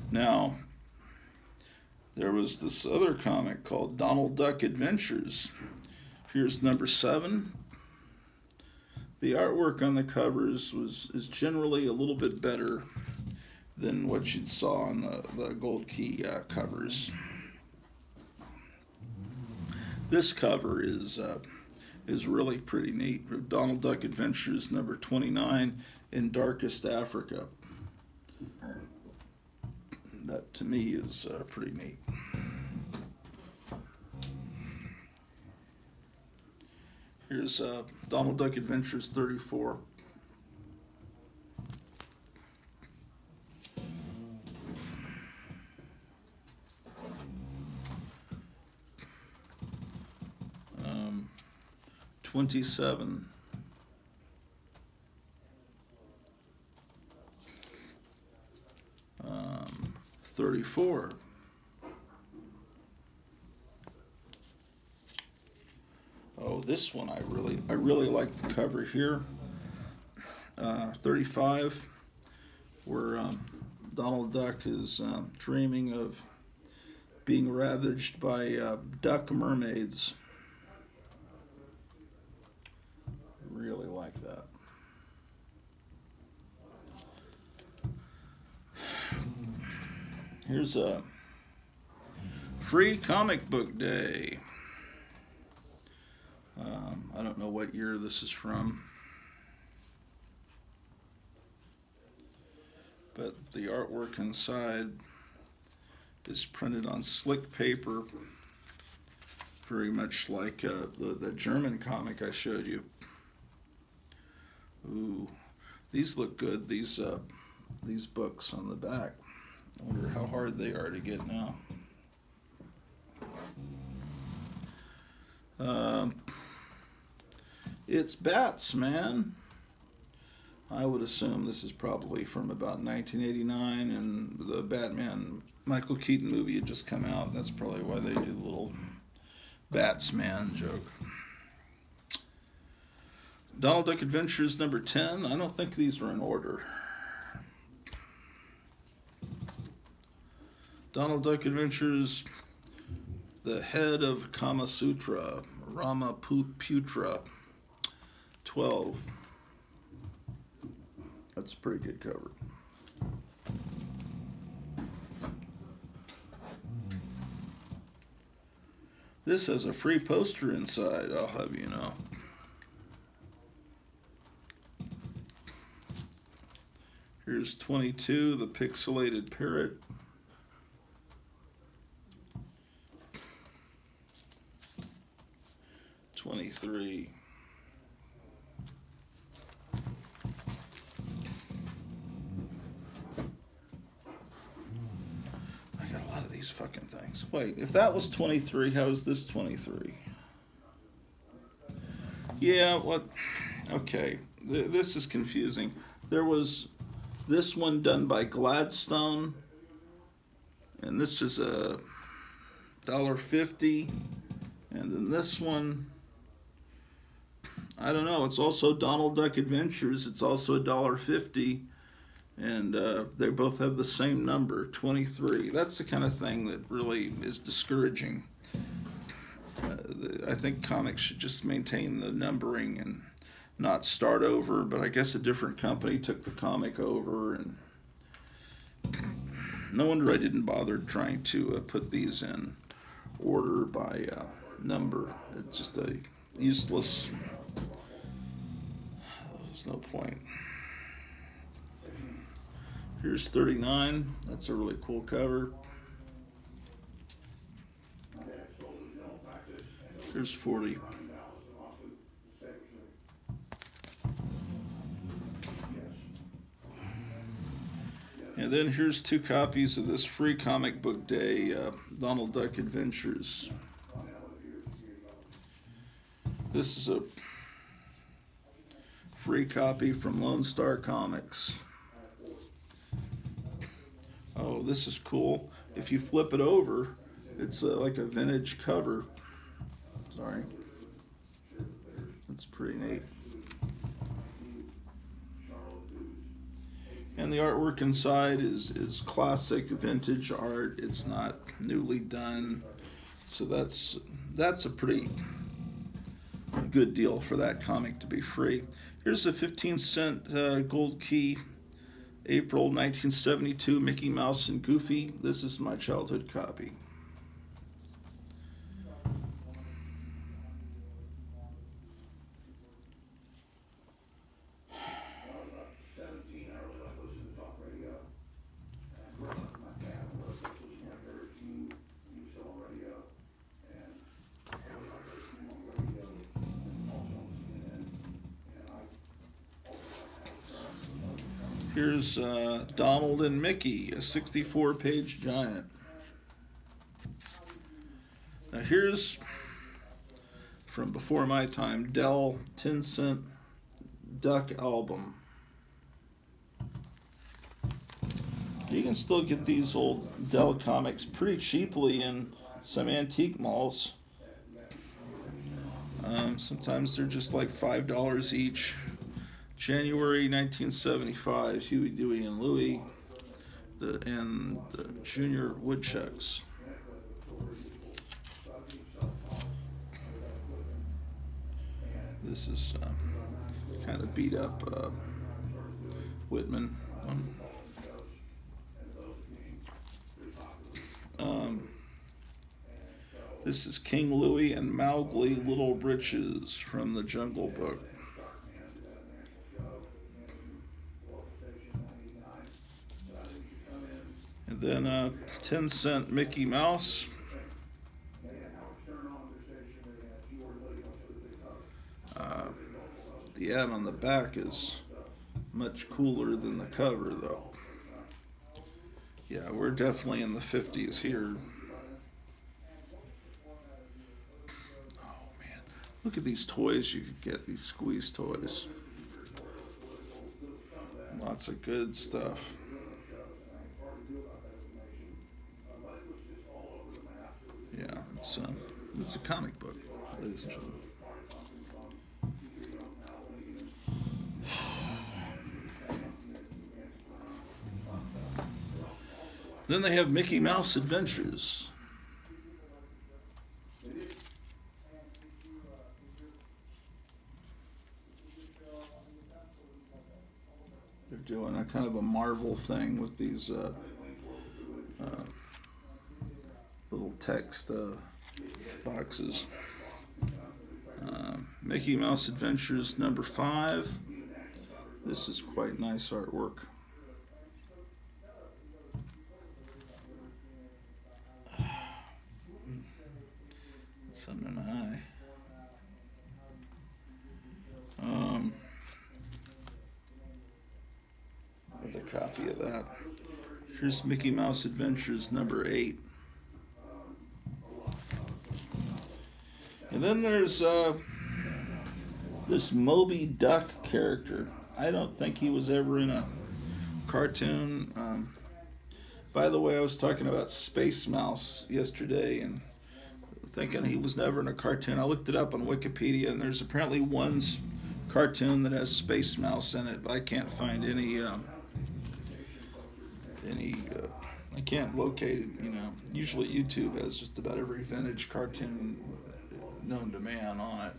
S1: Now, there was this other comic called Donald Duck Adventures. Here's number 7. The artwork on the covers is generally a little bit better than what you saw on the Gold Key covers. This cover is really pretty neat. Donald Duck Adventures number 29 in Darkest Africa. That to me is pretty neat. Here's Donald Duck Adventures 34. Um, 27. 34. Oh, this one I really like the cover here. 35, where Donald Duck is dreaming of being ravaged by duck mermaids. Really like that. Here's a free comic book day. I don't know what year this is from, but the artwork inside is printed on slick paper, very much like the German comic I showed you. Ooh, these look good. These books on the back. I wonder how hard they are to get now. It's Bats, man. I would assume this is probably from about 1989, and the Batman Michael Keaton movie had just come out, and that's probably why they do the little Bats man joke. Donald Duck Adventures number 10. I don't think these are in order. Donald Duck Adventures, The Head of Kama Sutra, Ramaputra, 12. That's a pretty good cover. This has a free poster inside, I'll have you know. Here's 22, The Pixelated Parrot. '23. I got a lot of these fucking things. Wait, if that was 23, how is this 23? Yeah, what? Okay, this is confusing. There was this one done by Gladstone, and this is a $1.50, and then this one, I don't know, it's also Donald Duck Adventures, it's also $1.50, and they both have the same number, 23. That's the kind of thing that really is discouraging. I think comics should just maintain the numbering and not start over, but I guess a different company took the comic over, and no wonder I didn't bother trying to put these in order by number. It's just a useless, there's no point. Here's 39, that's a really cool cover. Here's 40. And then here's 2 copies of this free comic book day, Donald Duck Adventures. This is free copy from Lone Star Comics. Oh, this is cool. If you flip it over, it's like a vintage cover. Sorry. That's pretty neat. And the artwork inside is classic vintage art. It's not newly done. So that's a pretty good deal for that comic to be free. Here's a 15-cent gold key, April 1972, Mickey Mouse and Goofy. This is my childhood copy. Here's Donald and Mickey, a 64-page giant. Now here's, from before my time, Dell 10-cent Duck album. You can still get these old Dell comics pretty cheaply in some antique malls. Sometimes they're just like $5 each. January 1975, Huey, Dewey, and Louie, and the Junior Woodchucks. This is kind of beat up Whitman. This is King Louie and Mowgli, Little Britches from the Jungle Book. And then a 10-cent Mickey Mouse. The ad on the back is much cooler than the cover, though. Yeah, we're definitely in the 50s here. Oh, man. Look at these toys you could get, these squeeze toys. Lots of good stuff. Yeah, it's a comic book, ladies and gentlemen. Then they have Mickey Mouse Adventures. They're doing a kind of a Marvel thing with these little text boxes. Mickey Mouse Adventures number 5. This is quite nice artwork. It's under my eye. With a copy of that. Here's Mickey Mouse Adventures number 8. And then there's this Moby Duck character. I don't think he was ever in a cartoon. By the way, I was talking about Space Mouse yesterday and thinking he was never in a cartoon. I looked it up on Wikipedia, and there's apparently one cartoon that has Space Mouse in it, but I can't find any. I can't locate it. Usually YouTube has just about every vintage cartoon known to man on it.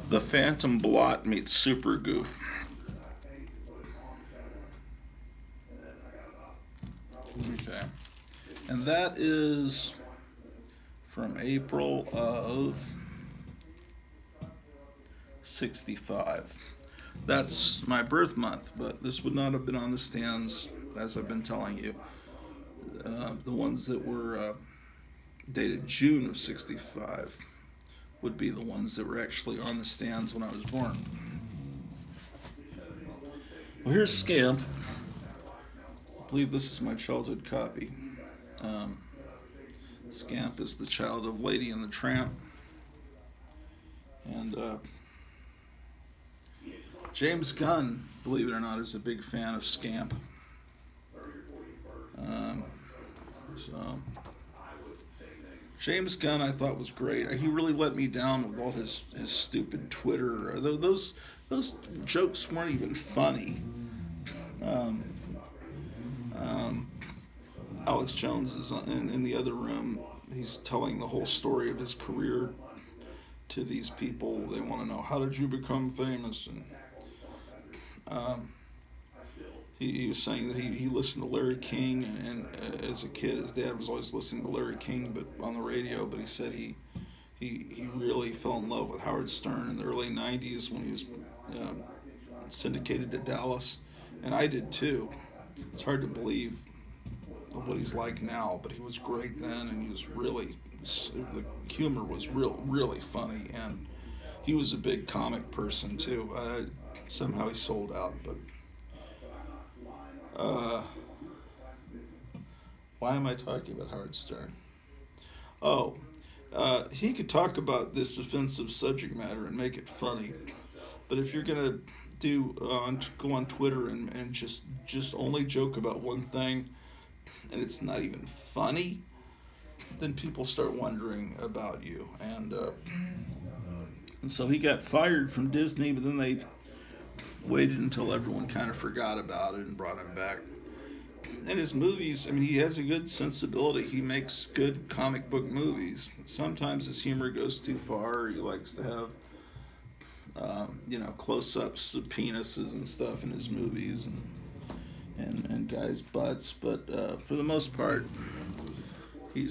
S1: The Phantom Blot meets Super Goof. Okay. And that is from April of 65. That's my birth month, but this would not have been on the stands, as I've been telling you. The ones that were dated June of 65 would be the ones that were actually on the stands when I was born. Well, here's Scamp. believe this is my childhood copy. Um, Scamp is the child of Lady and the Tramp. And James Gunn, believe it or not, is a big fan of Scamp. Um, so James Gunn, I thought was great. He really let me down with all his stupid Twitter. Those jokes weren't even funny. Um, um, Alex Jones is in the other room. He's telling the whole story of his career to these people. They want to know, how did you become famous? And um, he was saying that he listened to Larry King, and as a kid, his dad was always listening to Larry King, but on the radio. But he said he really fell in love with Howard Stern in the early '90s when he was syndicated to Dallas, and I did too. It's hard to believe what he's like now, but he was great then, and he was really, the humor was really funny, and he was a big comic person too. Somehow he sold out, but why am I talking about Howard Stern? Oh, he could talk about this offensive subject matter and make it funny, but if you're gonna go on Twitter and just only joke about one thing, and it's not even funny, then people start wondering about you. And so he got fired from Disney, but then they waited until everyone kind of forgot about it and brought him back. And his movies, I mean, he has a good sensibility. He makes good comic book movies. Sometimes his humor goes too far. He likes to have, close-ups of penises and stuff in his movies, and guys' butts. But for the most part, he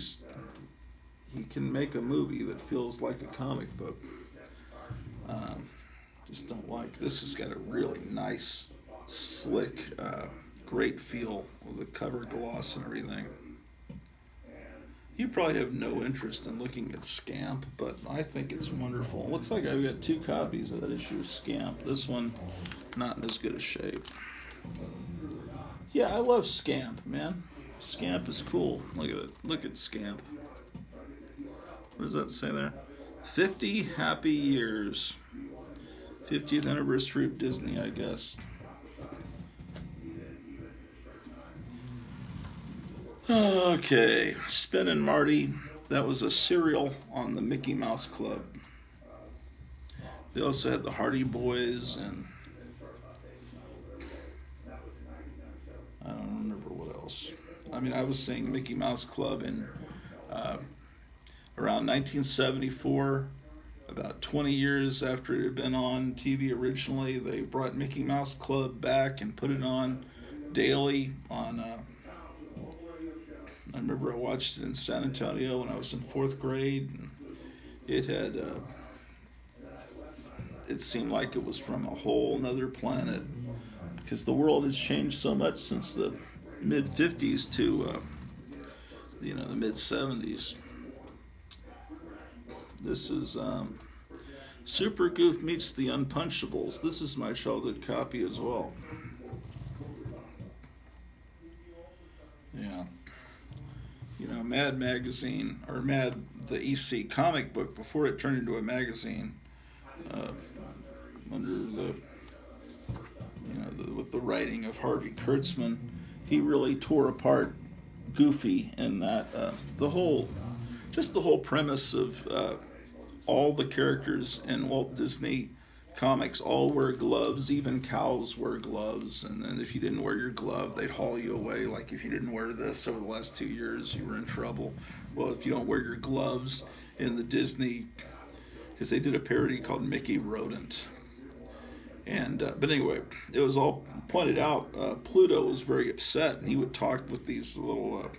S1: can make a movie that feels like a comic book. Just don't like, this has got a really nice, slick, great feel with the cover gloss and everything. You probably have no interest in looking at Scamp, but I think it's wonderful. Looks like I've got 2 copies of that issue of Scamp. This one, not in as good a shape. Yeah, I love Scamp, man. Scamp is cool. Look at it. Look at Scamp. What does that say there? 50 happy years. 50th anniversary of Disney, I guess. Okay, Spin and Marty. That was a serial on the Mickey Mouse Club. They also had the Hardy Boys, and I don't remember what else. I mean, I was seeing Mickey Mouse Club in around 1974. About 20 years after it had been on TV originally, they brought Mickey Mouse Club back and put it on daily on. I remember I watched it in San Antonio when I was in 4th grade, and it had. It seemed like it was from a whole nother planet, because the world has changed so much since the mid 50s to the mid 70s. This is Super Goof Meets the Unpunchables. This is my childhood copy as well. Yeah. Mad Magazine, or Mad, the EC comic book, before it turned into a magazine, under with the writing of Harvey Kurtzman, he really tore apart Goofy, and that the whole premise of all the characters in Walt Disney comics all wear gloves. Even cows wear gloves, and then if you didn't wear your glove, they'd haul you away. Like if you didn't wear this over the last 2 years, you were in trouble. Well, if you don't wear your gloves in the Disney, because they did a parody called Mickey Rodent. And but anyway, it was all pointed out. Pluto was very upset, and he would talk with these little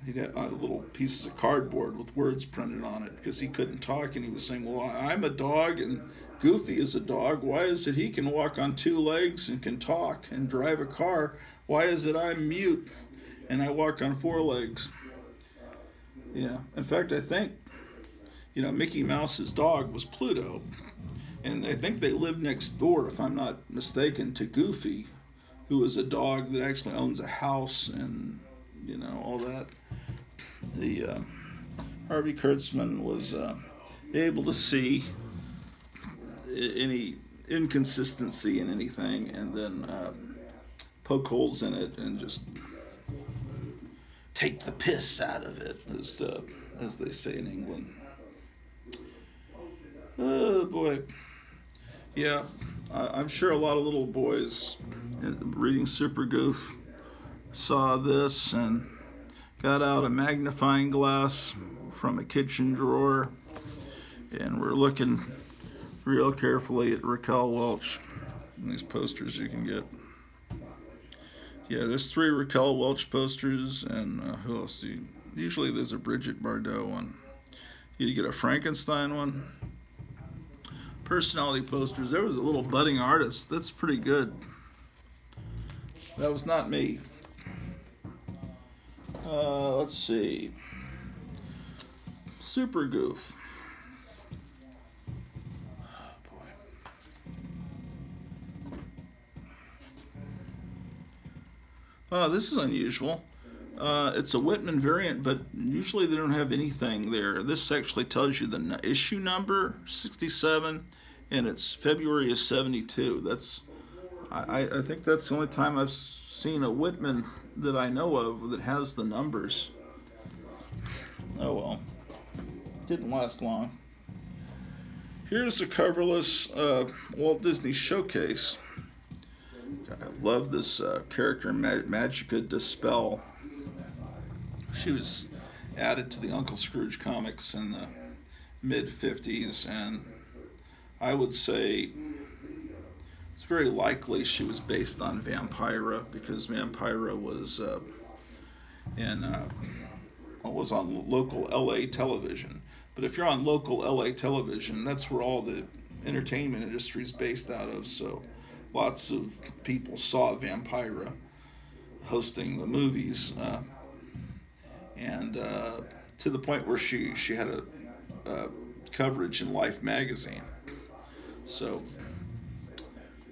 S1: he'd have little pieces of cardboard with words printed on it, because he couldn't talk, and he was saying, well, I'm a dog and Goofy is a dog. Why is it he can walk on 2 legs and can talk and drive a car? Why is it I'm mute and I walk on 4 legs? Yeah, in fact, I think Mickey Mouse's dog was Pluto, and I think they lived next door, if I'm not mistaken, to Goofy, who is a dog that actually owns a house and all that. The Harvey Kurtzman was able to see any inconsistency in anything, and then poke holes in it and just take the piss out of it, as they say in England. Oh boy, yeah. I'm sure a lot of little boys reading Super Goof saw this and got out a magnifying glass from a kitchen drawer and we're looking real carefully at Raquel Welch. And these posters you can get. Yeah, there's 3 Raquel Welch posters, and who else? Usually there's a Bridget Bardot one. You get a Frankenstein one. Personality posters. There was a little budding artist. That's pretty good. That was not me. Let's see. Super Goof. Oh boy. This is unusual. It's a Whitman variant, but usually they don't have anything there. This actually tells you the issue number, 67, and it's February of 72. I think that's the only time I've seen a Whitman that I know of that has the numbers. Oh well. Didn't last long. Here's a coverless Walt Disney Showcase. I love this character, Magica De Spell. She was added to the Uncle Scrooge comics in the mid-50s, and I would say it's very likely she was based on Vampira, because Vampira was on local LA television. But if you're on local LA television, that's where all the entertainment industry is based out of. So lots of people saw Vampira hosting the movies, and to the point where she had a coverage in Life magazine. So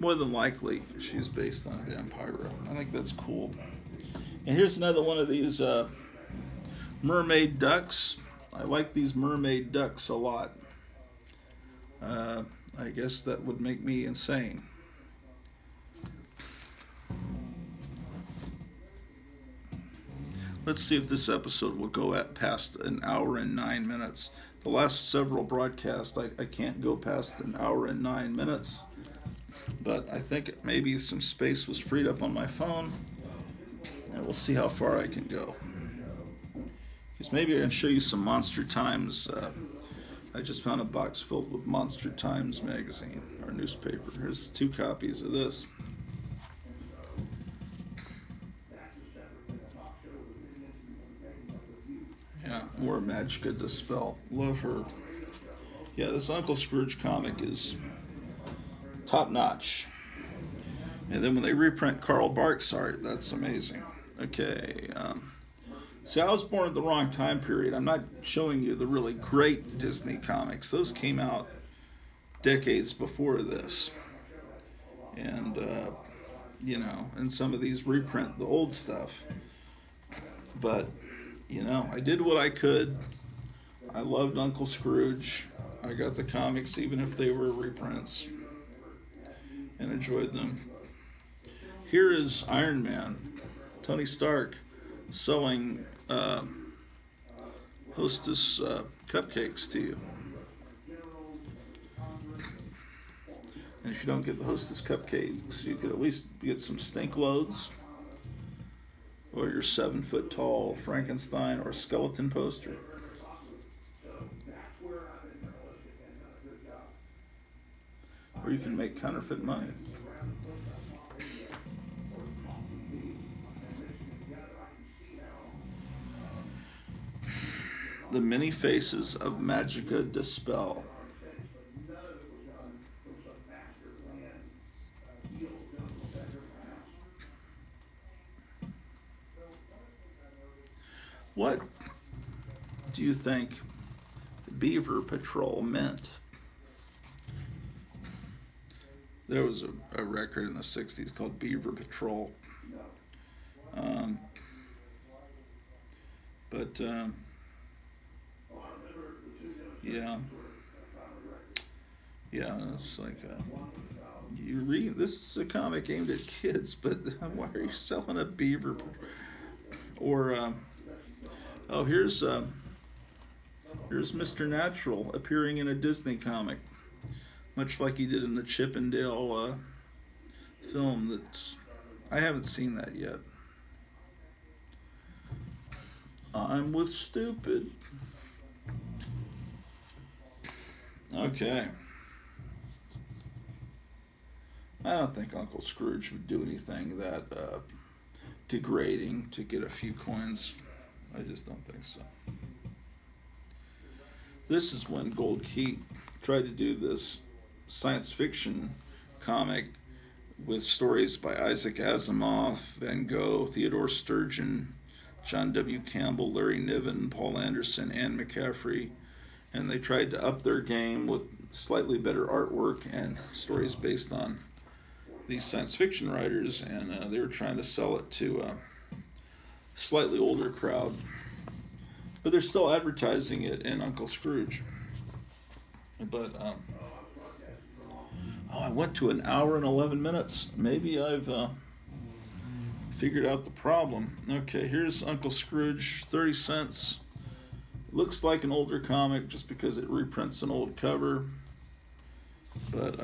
S1: more than likely she's based on Vampira. I think that's cool. And here's another one of these mermaid ducks. I like these mermaid ducks a lot. I guess that would make me insane. Let's see if this episode will go past an hour and 9 minutes. The last several broadcasts, I can't go past an hour and 9 minutes. But I think maybe some space was freed up on my phone. And we'll see how far I can go. Because maybe I can show you some Monster Times. I just found a box filled with Monster Times magazine, or newspaper. Here's 2 copies of this. Yeah, more Magica De Spell. Love her. Yeah, this Uncle Scrooge comic is top notch. And then when they reprint Carl Barks art, that's amazing. Okay. See, I was born at the wrong time period. I'm not showing you the really great Disney comics. Those came out decades before this. And, and some of these reprint the old stuff. But, I did what I could. I loved Uncle Scrooge. I got the comics even if they were reprints. And enjoyed them. Here is Iron Man, Tony Stark, selling Hostess cupcakes to you. And if you don't get the Hostess cupcakes, you could at least get some stink loads, or your 7-foot tall Frankenstein or skeleton poster. Or you can make counterfeit money. The Many Faces of Magica De Spell. What do you think Beaver Patrol meant? There was a record in the 60s called Beaver Patrol. Um, but yeah, yeah, it's like you read. This is a comic aimed at kids, but why are you selling a beaver? Or oh, here's Mr. Natural appearing in a Disney comic, much like he did in the Chip and Dale film. That I haven't seen that yet. I'm with stupid. Okay. I don't think Uncle Scrooge would do anything that degrading to get a few coins. I just don't think so. This is when Gold Key tried to do this science fiction comic with stories by Isaac Asimov, Van Gogh, Theodore Sturgeon, John W. Campbell, Larry Niven, Paul Anderson, Anne McCaffrey, and they tried to up their game with slightly better artwork and stories based on these science fiction writers, and they were trying to sell it to a slightly older crowd. But they're still advertising it in Uncle Scrooge. But oh, I went to an hour and 11 minutes. Maybe I've figured out the problem. Okay, here's Uncle Scrooge, 30 cents. Looks like an older comic just because it reprints an old cover. But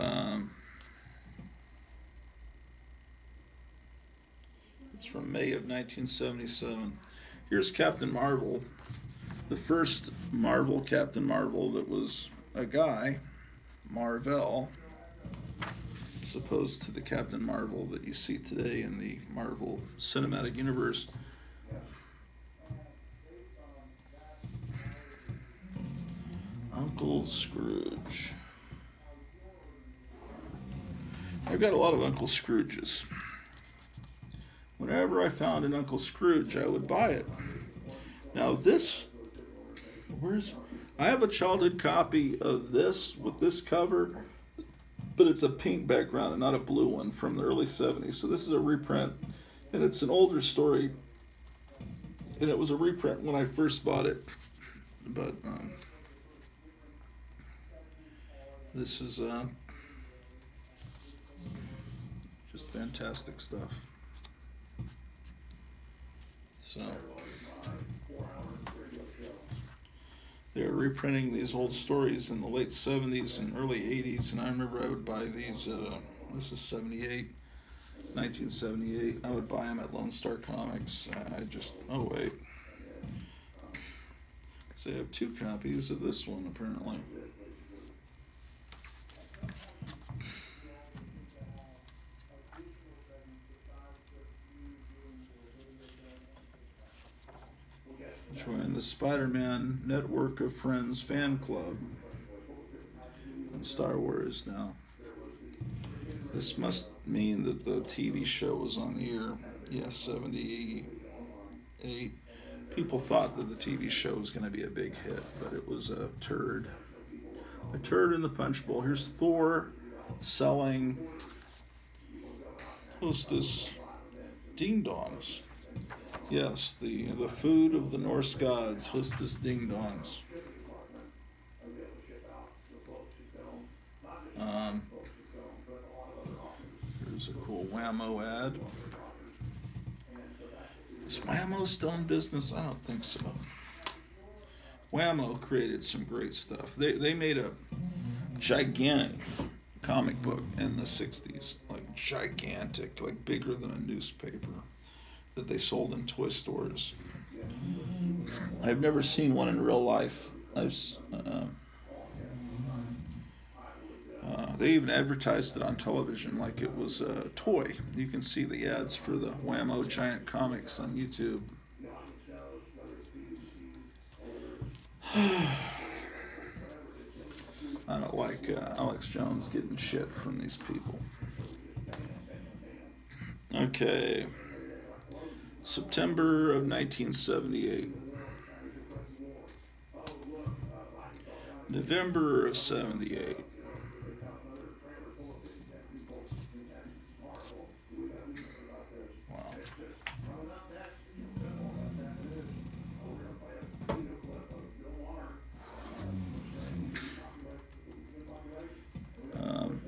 S1: it's from May of 1977. Here's Captain Marvel, the first Marvel Captain Marvel that was a guy, Marvel, as opposed to the Captain Marvel that you see today in the Marvel Cinematic Universe. Uncle Scrooge. I've got a lot of Uncle Scrooges. Whenever I found an Uncle Scrooge, I would buy it. Now this, I have a childhood copy of this with this cover, but it's a pink background and not a blue one from the early 70s. So this is a reprint, and it's an older story, and it was a reprint when I first bought it. But this is just fantastic stuff. So they were reprinting these old stories in the late 70s and early 80s, and I remember I would buy these at, this is 1978. I would buy them at Lone Star Comics. Oh wait. So I have two copies of this one apparently. Join the Spider-Man Network of Friends fan club in Star Wars now. This must mean that the TV show was on the air. Yes, 78. People thought that the TV show was going to be a big hit, but it was a turd. A turd in the punch bowl. Here's Thor selling Hostess ding dongs. Yes, the food of the Norse gods, Hostess ding dongs. Here's a cool Whammo ad. Is Whammo still in business? I don't think so. Whammo created some great stuff. They made a gigantic comic book in the 60s, like gigantic, like bigger than a newspaper, that they sold in toy stores. I've never seen one in real life. They even advertised it on television like it was a toy. You can see the ads for the Whammo giant comics on YouTube. I don't like Alex Jones getting shit from these people. Okay. September of 1978. November of 78.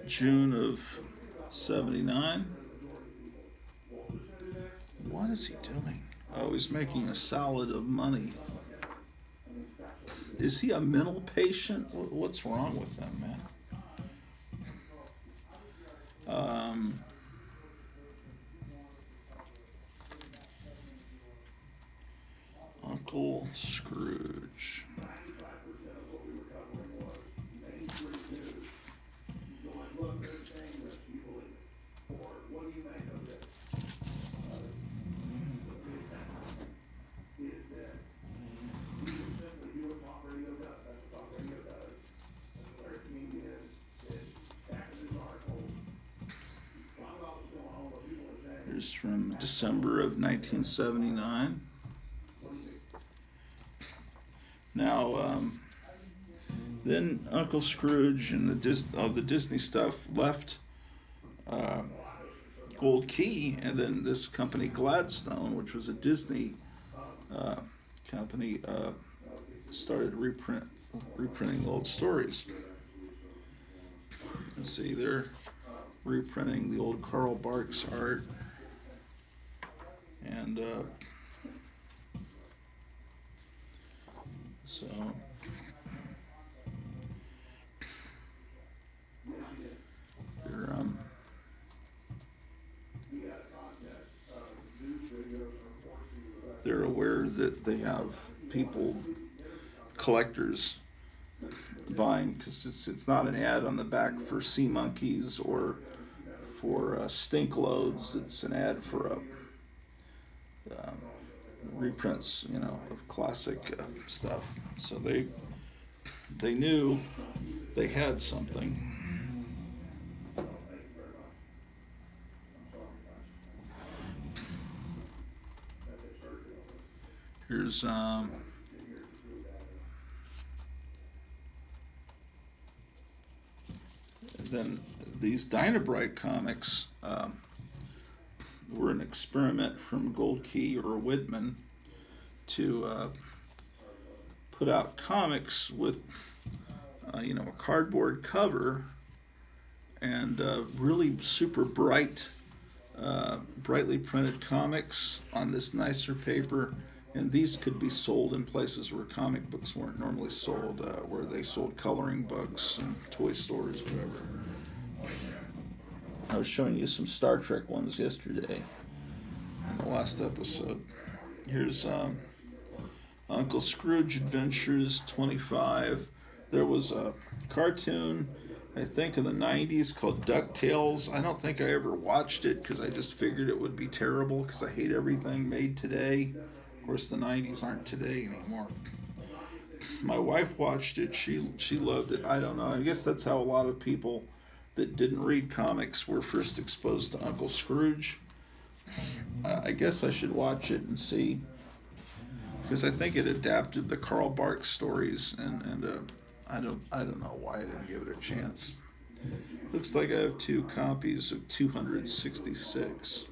S1: June of 79. What is he doing? Oh, he's making a salad of money. Is he a mental patient? What's wrong with him, man? Uncle Scrooge. Here's from December of 1979. Now, then Uncle Scrooge and the Disney stuff left Gold Key, and then this company Gladstone, which was a Disney company, started reprinting old stories. Let's see, they're reprinting the old Carl Barks art, and so they're aware that they have people, collectors, buying, because it's not an ad on the back for sea monkeys or for stink loads. It's an ad for reprints, of classic stuff. So they knew they had something. Here's then these Dynabrite comics were an experiment from Gold Key or Whitman to put out comics with a cardboard cover and really super brightly printed comics on this nicer paper. And these could be sold in places where comic books weren't normally sold, where they sold coloring books and toy stores, whatever. I was showing you some Star Trek ones yesterday in the last episode. Here's Uncle Scrooge Adventures 25. There was a cartoon, I think in the 90s, called DuckTales. I don't think I ever watched it because I just figured it would be terrible because I hate everything made today. Of course, the 90s aren't today anymore. My wife watched it. She loved it. I don't know. I guess that's how a lot of people that didn't read comics were first exposed to Uncle Scrooge. I guess I should watch it and see, because I think it adapted the Carl Barks stories, and I don't know why I didn't give it a chance. Looks like I have 2 copies of 266.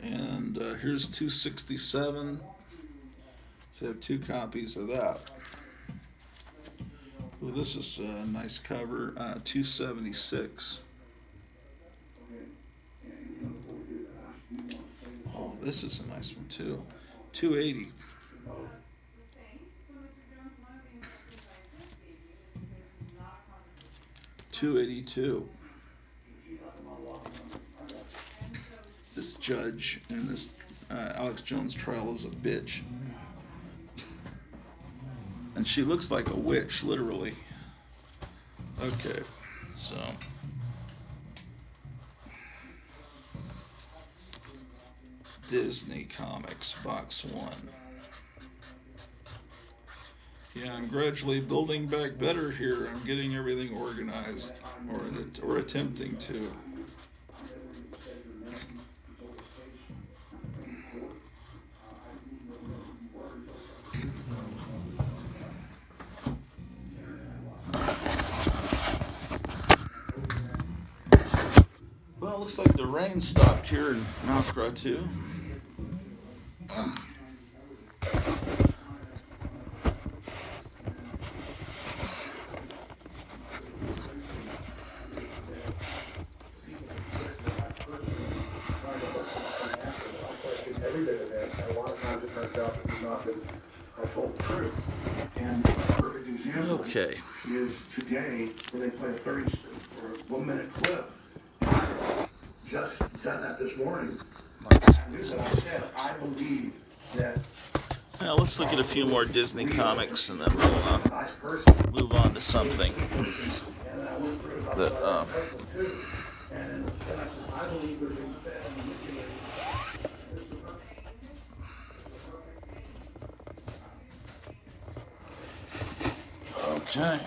S1: And here's 267. So I have 2 copies of that. Ooh, this is a nice cover. 276. Oh, this is a nice one too. 280. $282. This judge in this Alex Jones trial is a bitch. And she looks like a witch, literally. Okay, so. Disney Comics, Box 1. Yeah, I'm gradually building back better here. I'm getting everything organized, or attempting to. Well, it looks like the rain stopped here in Mount Gratu.
S2: stuff, and I told the truth. And a perfect example
S1: Okay.
S2: is today where they play a 30 or a 1 minute clip. I just done that this morning. I knew that I said I believe that.
S1: Now let's look at a few more Disney comics and then we'll move on to something that okay.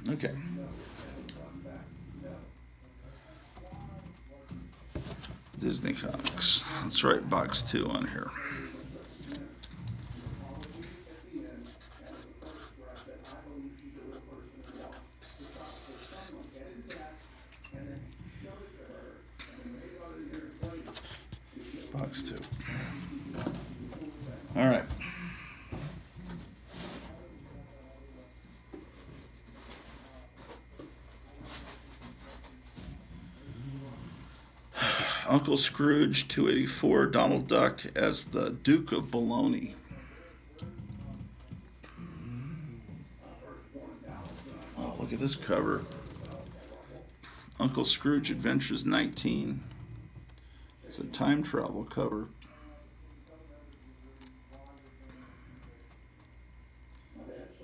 S1: Okay. Disney Comics. Let's write box 2 on here. Box 2. All right. Uncle Scrooge, 284, Donald Duck as the Duke of Bologna. Oh, look at this cover. Uncle Scrooge Adventures 19. It's a time travel cover.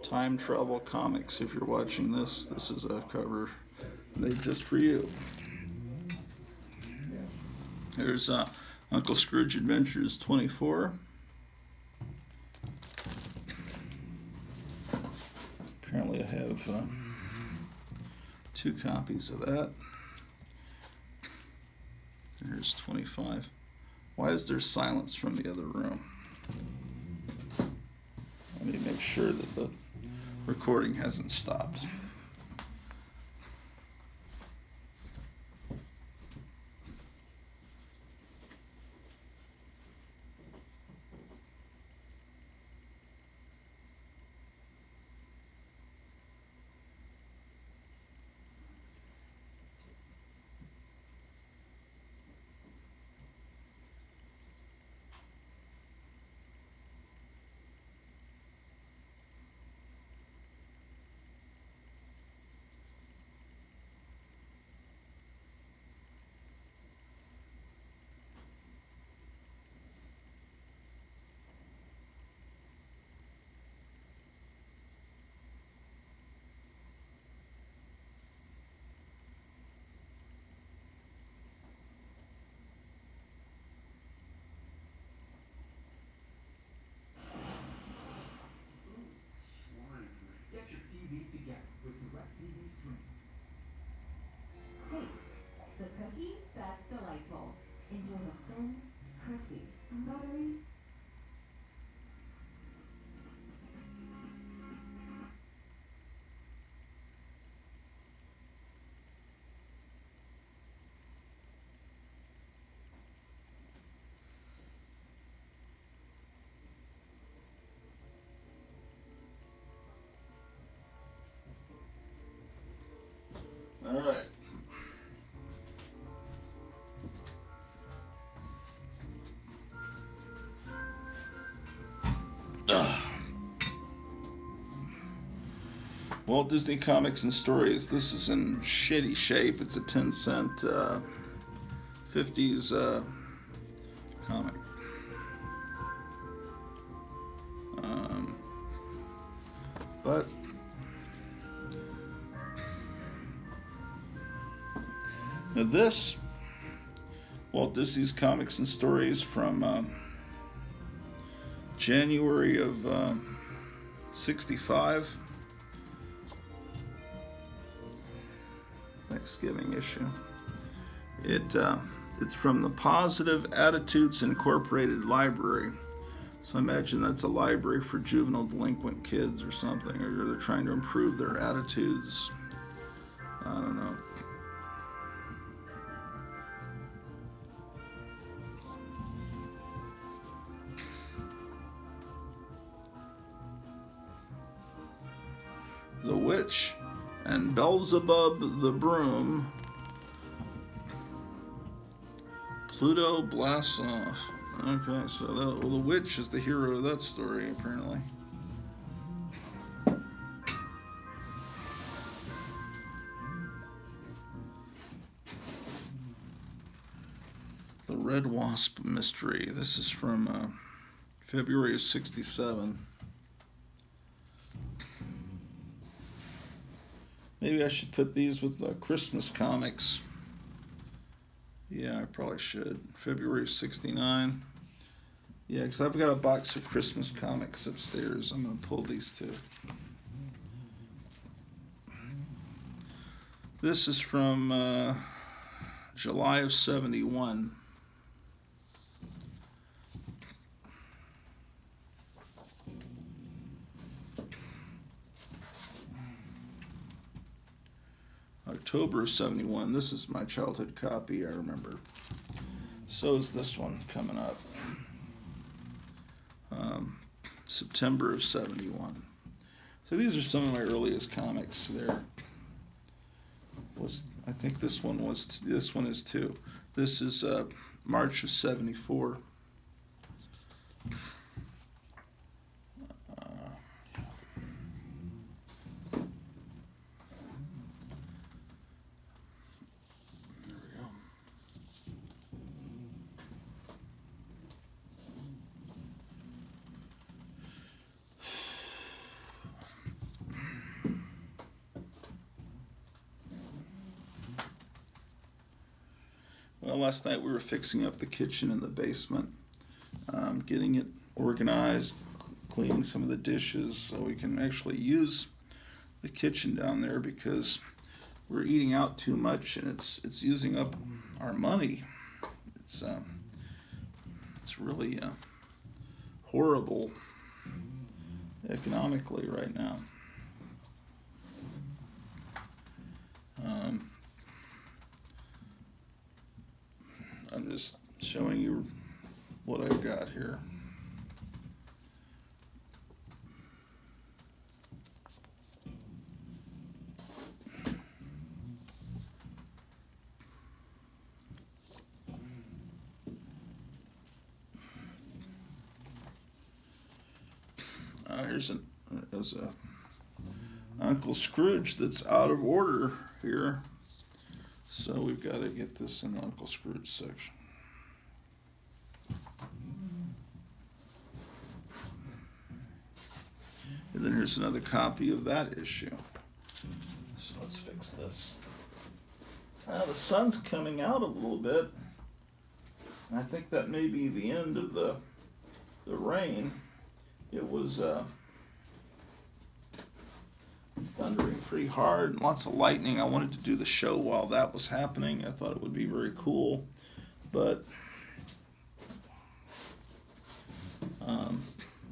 S1: Time Travel Comics. If you're watching this, this is a cover made just for you. Here's Uncle Scrooge Adventures 24. Apparently I have 2 copies of that. Here's 25. Why is there silence from the other room? Let me make sure that the recording hasn't stopped.
S3: The cookie that's delightful. Enjoy the thin, crispy, and buttery.
S1: All right. Walt Disney Comics and Stories. This is in shitty shape. It's a 10-cent 50s comic. But now this Walt Disney's Comics and Stories from January of '65. Thanksgiving issue. It's from the Positive Attitudes Incorporated Library. So I imagine that's a library for juvenile delinquent kids or something, or they're trying to improve their attitudes. I don't know. The Witch and Beelzebub the Broom Pluto blasts off. Okay, so the witch is the hero of that story, apparently. The Red Wasp Mystery. This is from February of '67. Maybe I should put these with Christmas comics. Yeah, I probably should. February of '69. Yeah, because I've got a box of Christmas comics upstairs. I'm going to pull these two. This is from July of '71. October of '71. This is my childhood copy, I remember. So is this one coming up. September of '71. So these are some of my earliest comics there. I think this one is too. This is March of '74. Well, last night we were fixing up the kitchen in the basement, getting it organized, cleaning some of the dishes so we can actually use the kitchen down there because we're eating out too much and it's using up our money. It's really horrible economically right now. I'm just showing you what I've got here. Here's a Uncle Scrooge that's out of order here. So we've got to get this in the Uncle Scrooge section. And then here's another copy of that issue. So let's fix this. The sun's coming out a little bit. I think that may be the end of the rain. It was thundering pretty hard and lots of lightning. I wanted to do the show while that was happening. I thought it would be very cool, but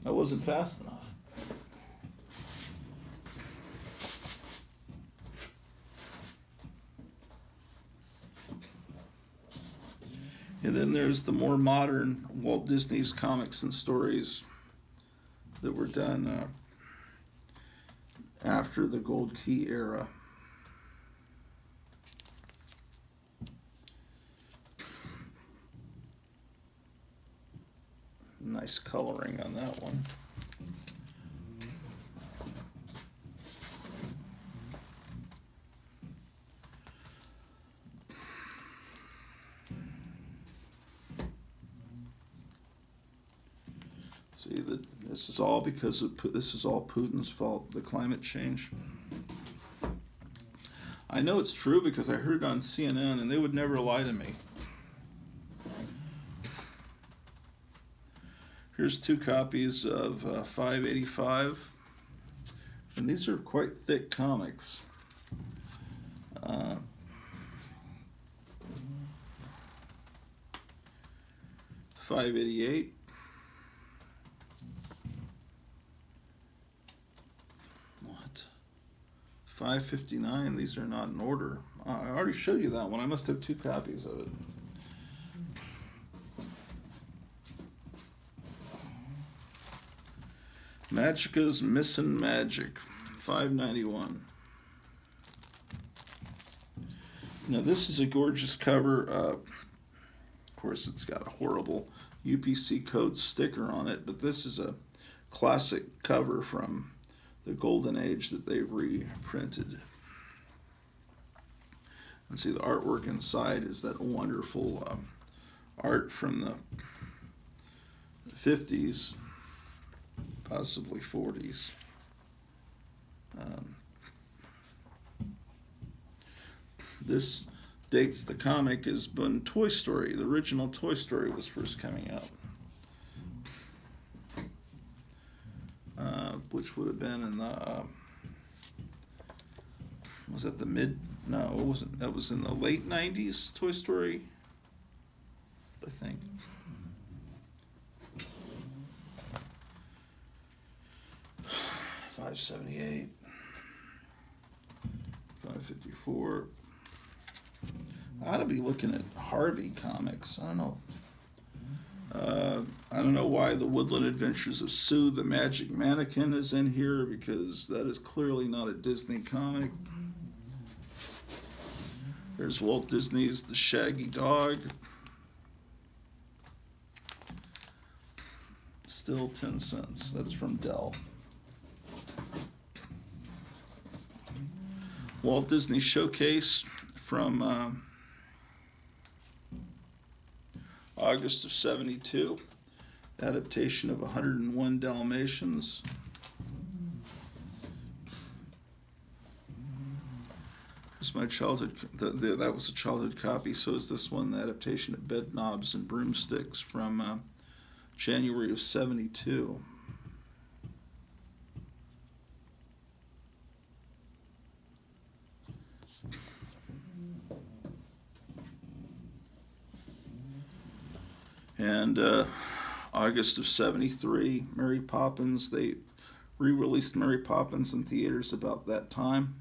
S1: I wasn't fast enough. And then there's the more modern Walt Disney's comics and stories that were done after the Gold Key era. Nice coloring on that one. See that this is all because of this is all Putin's fault, the climate change. I know it's true because I heard it on CNN and they would never lie to me. Here's two copies of 585, and these are quite thick comics. 588. What? 559. These are not in order. I already showed you that one. I must have two copies of it. Magica's Missin' Magic, 591. Now this is a gorgeous cover course, it's got a horrible UPC code sticker on it, but this is a classic cover from the golden age that they reprinted. And see, the artwork inside is that wonderful art from the 50s, possibly 40s. This dates the comic as when Toy Story, the original Toy Story, was first coming out. Which would have been in the, was that the mid, no, it wasn't, that was in the late 90s, Toy Story, I think. $5.78, $5.54. I ought to be looking at Harvey Comics. I don't know. I don't know why the Woodland Adventures of Sue the Magic Mannequin is in here, because that is clearly not a Disney comic. There's Walt Disney's The Shaggy Dog. Still 10 cents. That's from Dell. Walt Disney Showcase from August of '72. Adaptation of 101 Dalmatians. Here's my childhood, that was a childhood copy, so is this one, the adaptation of Bed Knobs and Broomsticks from January of '72. And August of '73, Mary Poppins. They re-released Mary Poppins in theaters about that time.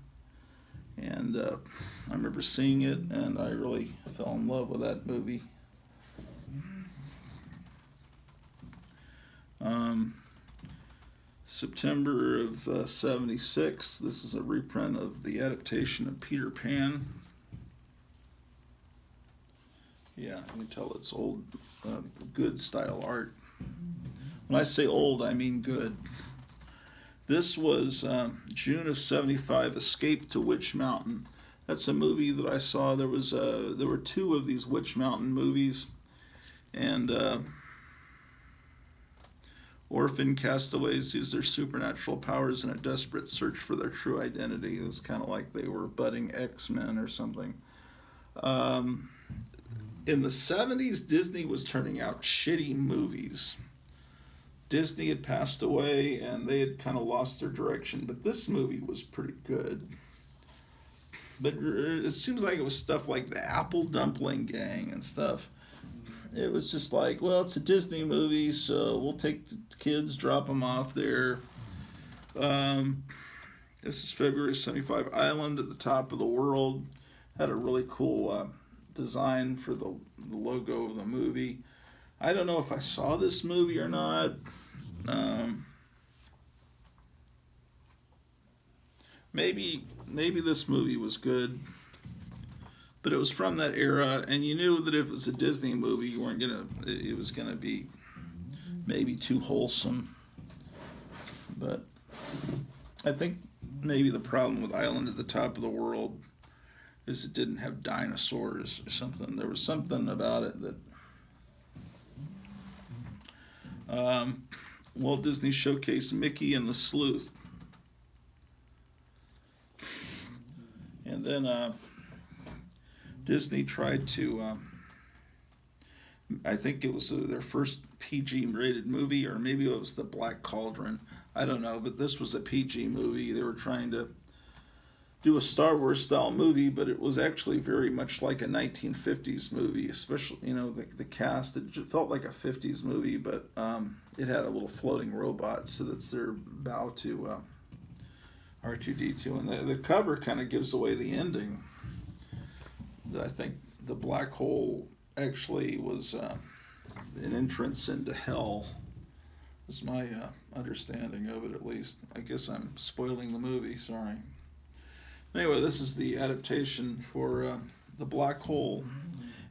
S1: And I remember seeing it, and I really fell in love with that movie. September of '76, this is a reprint of the adaptation of Peter Pan. Yeah, you can tell it's old, good style art. When I say old, I mean good. This was June of '75, Escape to Witch Mountain. That's a movie that I saw. There were two of these Witch Mountain movies, and orphan castaways use their supernatural powers in a desperate search for their true identity. It was kind of like they were budding X-Men or something. In the '70s, Disney was turning out shitty movies. Disney had passed away, and they had kind of lost their direction, but this movie was pretty good. But it seems like it was stuff like the Apple Dumpling Gang and stuff. It was just like, well, it's a Disney movie, so we'll take the kids, drop them off there. This is February '75. Island at the Top of the World. Had a really cool design for the logo of the movie. I don't know if I saw this movie or not. Maybe this movie was good, but it was from that era, and you knew that if it was a Disney movie, it was gonna be maybe too wholesome. But I think maybe the problem with Island at the Top of the World is it didn't have dinosaurs or something. There was something about it that Walt Disney showcased Mickey and the Sleuth. And then Disney tried to, I think it was their first PG rated movie, or maybe it was The Black Cauldron. I don't know, but this was a PG movie. They were trying to do a Star Wars style movie, but it was actually very much like a 1950s movie, especially, the cast. It just felt like a 50s movie, but it had a little floating robot, so that's their bow to R2-D2. And the cover kind of gives away the ending. I think the black hole actually was an entrance into hell, is my understanding of it, at least. I guess I'm spoiling the movie, sorry. Anyway, this is the adaptation for The Black Hole.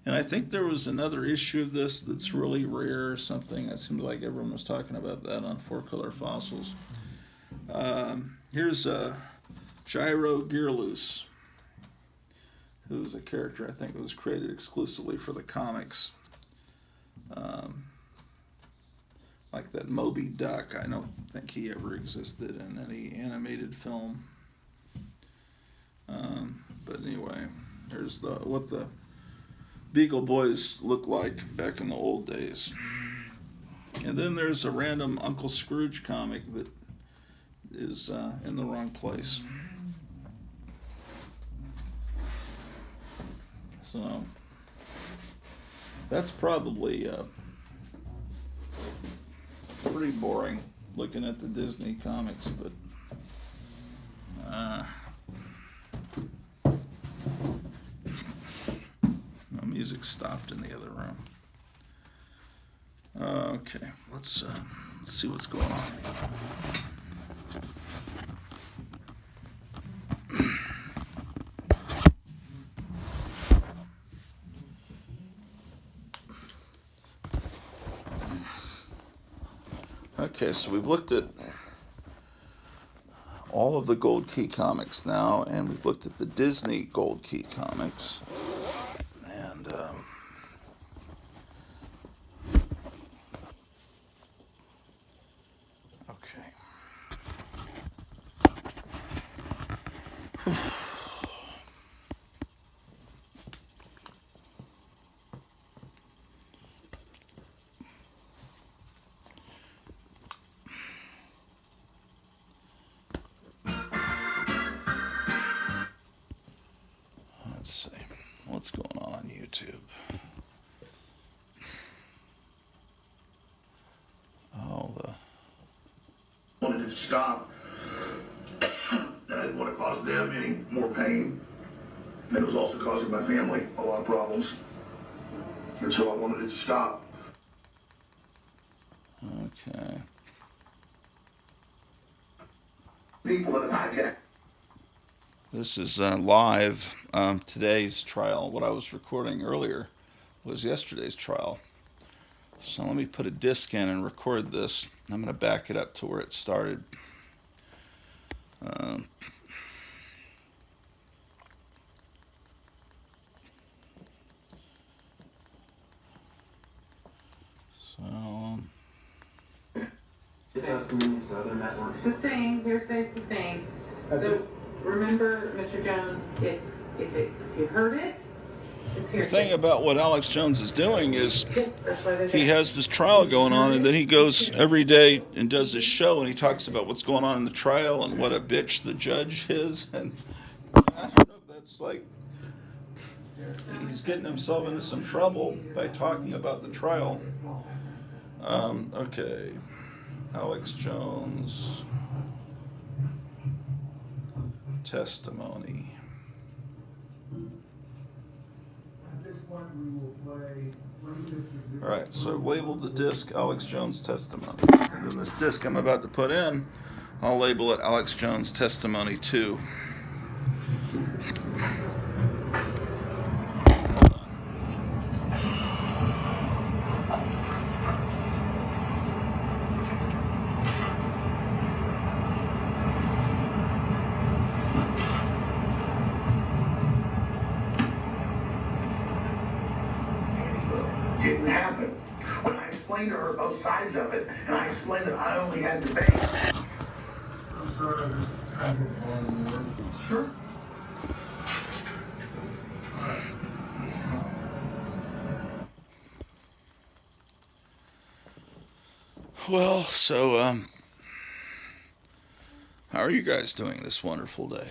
S1: And I think there was another issue of this that's really rare or something. It seemed like everyone was talking about that on Four Color Fossils. Here's Gyro Gearloose, who's a character I think that was created exclusively for the comics. Like that Moby Duck, I don't think he ever existed in any animated film. But anyway, here's what the Beagle Boys looked like back in the old days. And then there's a random Uncle Scrooge comic that is in the wrong place. So that's probably pretty boring looking at the Disney comics, but the music stopped in the other room. Okay, let's see what's going on. Okay, so we've looked at all of the Gold Key comics now, and we've looked at the Disney Gold Key comics. And okay. Let's see what's going on YouTube. Oh,
S2: Wanted it to stop. And I didn't want to cause them any more pain. And it was also causing my family a lot of problems. And so I wanted it to stop.
S1: okay.
S2: People that have hijacked.
S1: This is live. Today's trial. What I was recording earlier was yesterday's trial. So let me put a disc in and record this. I'm going to back it up to where it started.
S4: Sustained, hearsay sustained. So remember, Mr. Jones, if you heard it, it's
S1: The
S4: hearsay.
S1: thing about what Alex Jones is doing is
S4: Yes, that's why they're
S1: he
S4: there.
S1: has this trial going on, and then he goes every day and does his show, and he talks about what's going on in the trial and what a bitch the judge is. And I don't know if that's like he's getting himself into some trouble by talking about the trial. Okay, Alex Jones testimony. All right, so I've labeled the disc Alex Jones testimony. And then this disc I'm about to put in, I'll label it Alex Jones testimony 2. Hold on.
S2: Didn't happen. When I explained to her both sides of it, and I explained that I only had the base. I'm sorry, I just tried to get one more. Sure.
S1: Well, so how are you guys doing this wonderful day?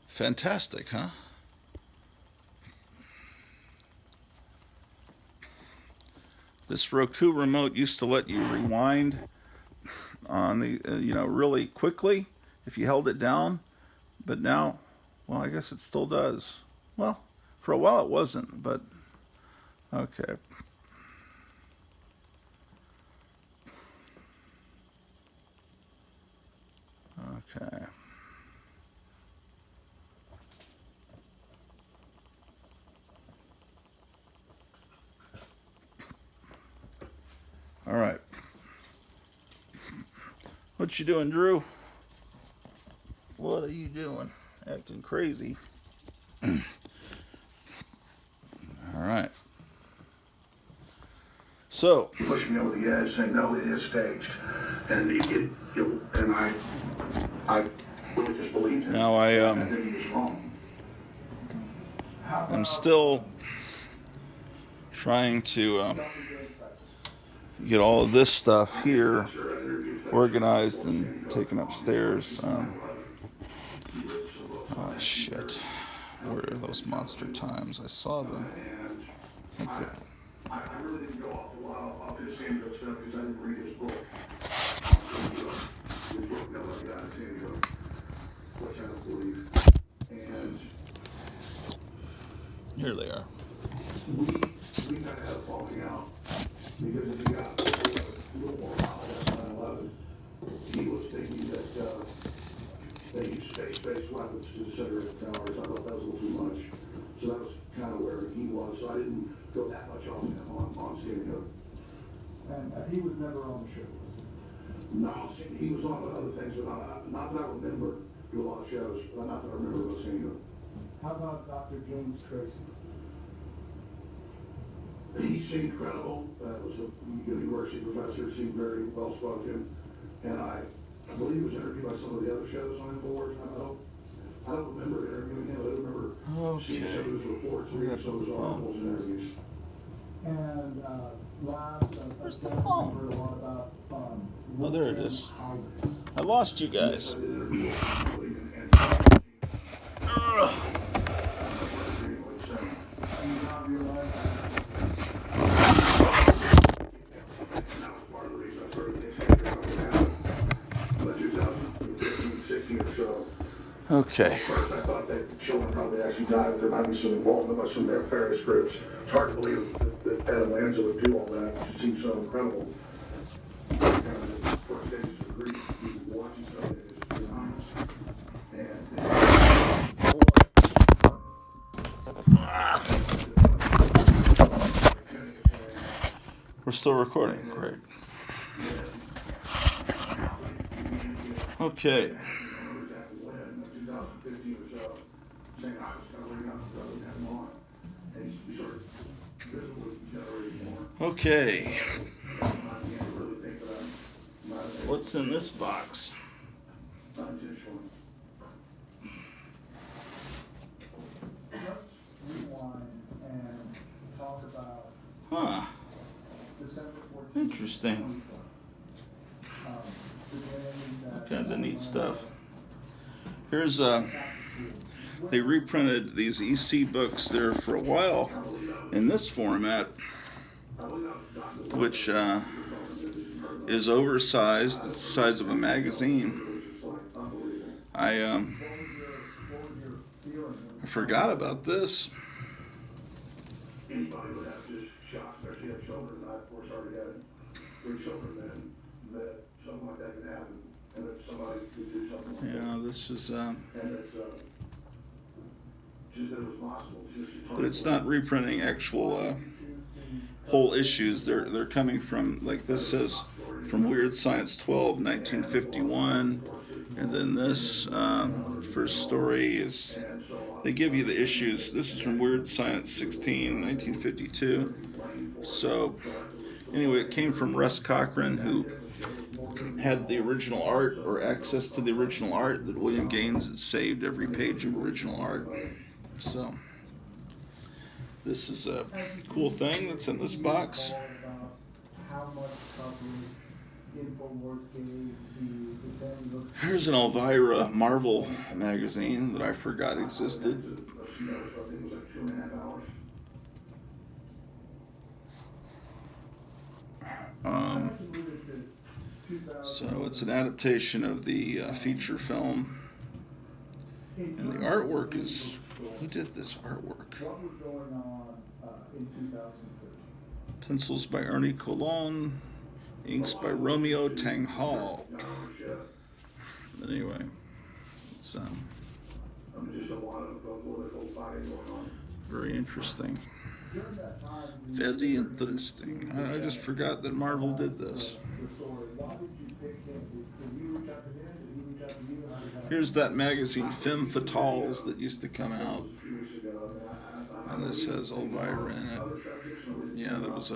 S1: Fantastic, huh? This Roku remote used to let you rewind on the, really quickly if you held it down. But now, well, I guess it still does. Well, for a while it wasn't, but okay. Okay. All right. What you doing, Drew? What are you doing? Acting crazy. All right. So.
S2: He pushed me over the edge, saying, "No, it is staged," and I really just believed him.
S1: Now
S2: I think he was wrong.
S1: I'm still trying to get all of this stuff here organized and taken upstairs. Oh shit! Where are those monster times? I saw them.
S2: I really didn't go off a lot off his Samuel stuff because I didn't read his book. His book, No Love God, Samuel, which I don't believe. And
S1: here they are.
S2: we kind of had a falling out because if he got a little more out at 9/11, he was thinking that they used space-based weapons to disintegrate towers. I thought that was a little too much. So that was kind of where he was. So I didn't go that much off him on Standing Up.
S5: And he was never on the show, was he?
S2: No, he was on other things, but not that I remember. Do a lot of shows, but not that I remember about Standing Up.
S5: How about Dr. James Tracy?
S2: He seemed credible. Was a university professor. Seemed very well spoken, and I believe he was interviewed by some of the other shows on Infowars. I don't remember interviewing him. I don't remember seeing some of his reports, reading some of his articles and interviews.
S5: And last,
S1: Where's the
S5: I
S1: phone?
S5: heard a lot about
S1: Oh, there it is. I lost you guys. Okay.
S2: First, I thought that the children probably actually died, but there might be some involvement by some nefarious groups. It's hard to believe that Adam Lanza would do all that. It just seems so incredible. Kind of the first stages of grief, you watching something that is behind.
S1: We're still recording, great. Okay. Okay. What's in this box?
S5: Let's rewind and talk about
S1: Huh.
S5: December 14th.
S1: Interesting.
S5: The day that
S1: Kinds of neat stuff. Here's they reprinted these EC books there for a while in this format, which is oversized. It's the size of a magazine. I forgot about this.
S2: Anybody would have just shocked, especially have children. I, of course, already had 3 children then, that something like that could happen, and that somebody could do something like that.
S1: Yeah, this is,
S2: And it's just that it was possible.
S1: but it's not reprinting actual whole issues. They're coming from, like this says, from Weird Science 12, 1951, and then this first story is, they give you the issues. This is from Weird Science 16, 1952. So anyway, it came from Russ Cochran, who had the original art or access to the original art that William Gaines had saved every page of original art. So this is a cool thing that's in this box.
S5: How much coverage Infowars gave the then look.
S1: Here's an Elvira Marvel magazine that I forgot existed. So it's an adaptation of the feature film, and the artwork is, who did this artwork?
S5: What was going on in 2013?
S1: Pencils by Ernie Colon, inks by Romeo Tang Hall. Anyway, it's very interesting.
S5: during that time.
S1: Very interesting. I just forgot that Marvel did this.
S5: The story, why did you pick him? Did you reach out to him? Did he reach out to you? How did that?
S1: Here's that magazine, Femme Fatales, that used to come out. And this has Elvira in it. Yeah, it was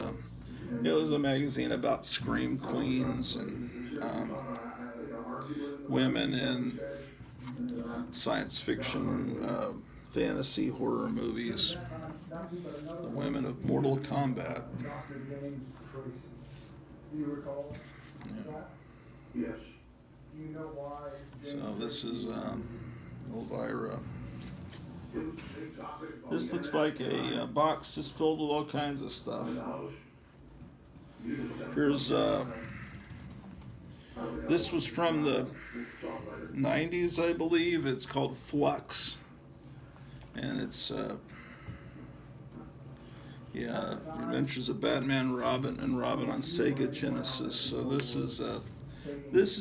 S1: a magazine about scream queens and women in science fiction, fantasy, horror movies. The women of Mortal Kombat.
S5: Dr. James Tracy. Do you recall that?
S2: Yes.
S5: Do you know why?
S1: So this is Elvira. This looks like a box just filled with all kinds of stuff. Here's this was from the 90s, I believe. It's called Flux, and it's Adventures of Batman, Robin, and Robin on Sega Genesis. So this is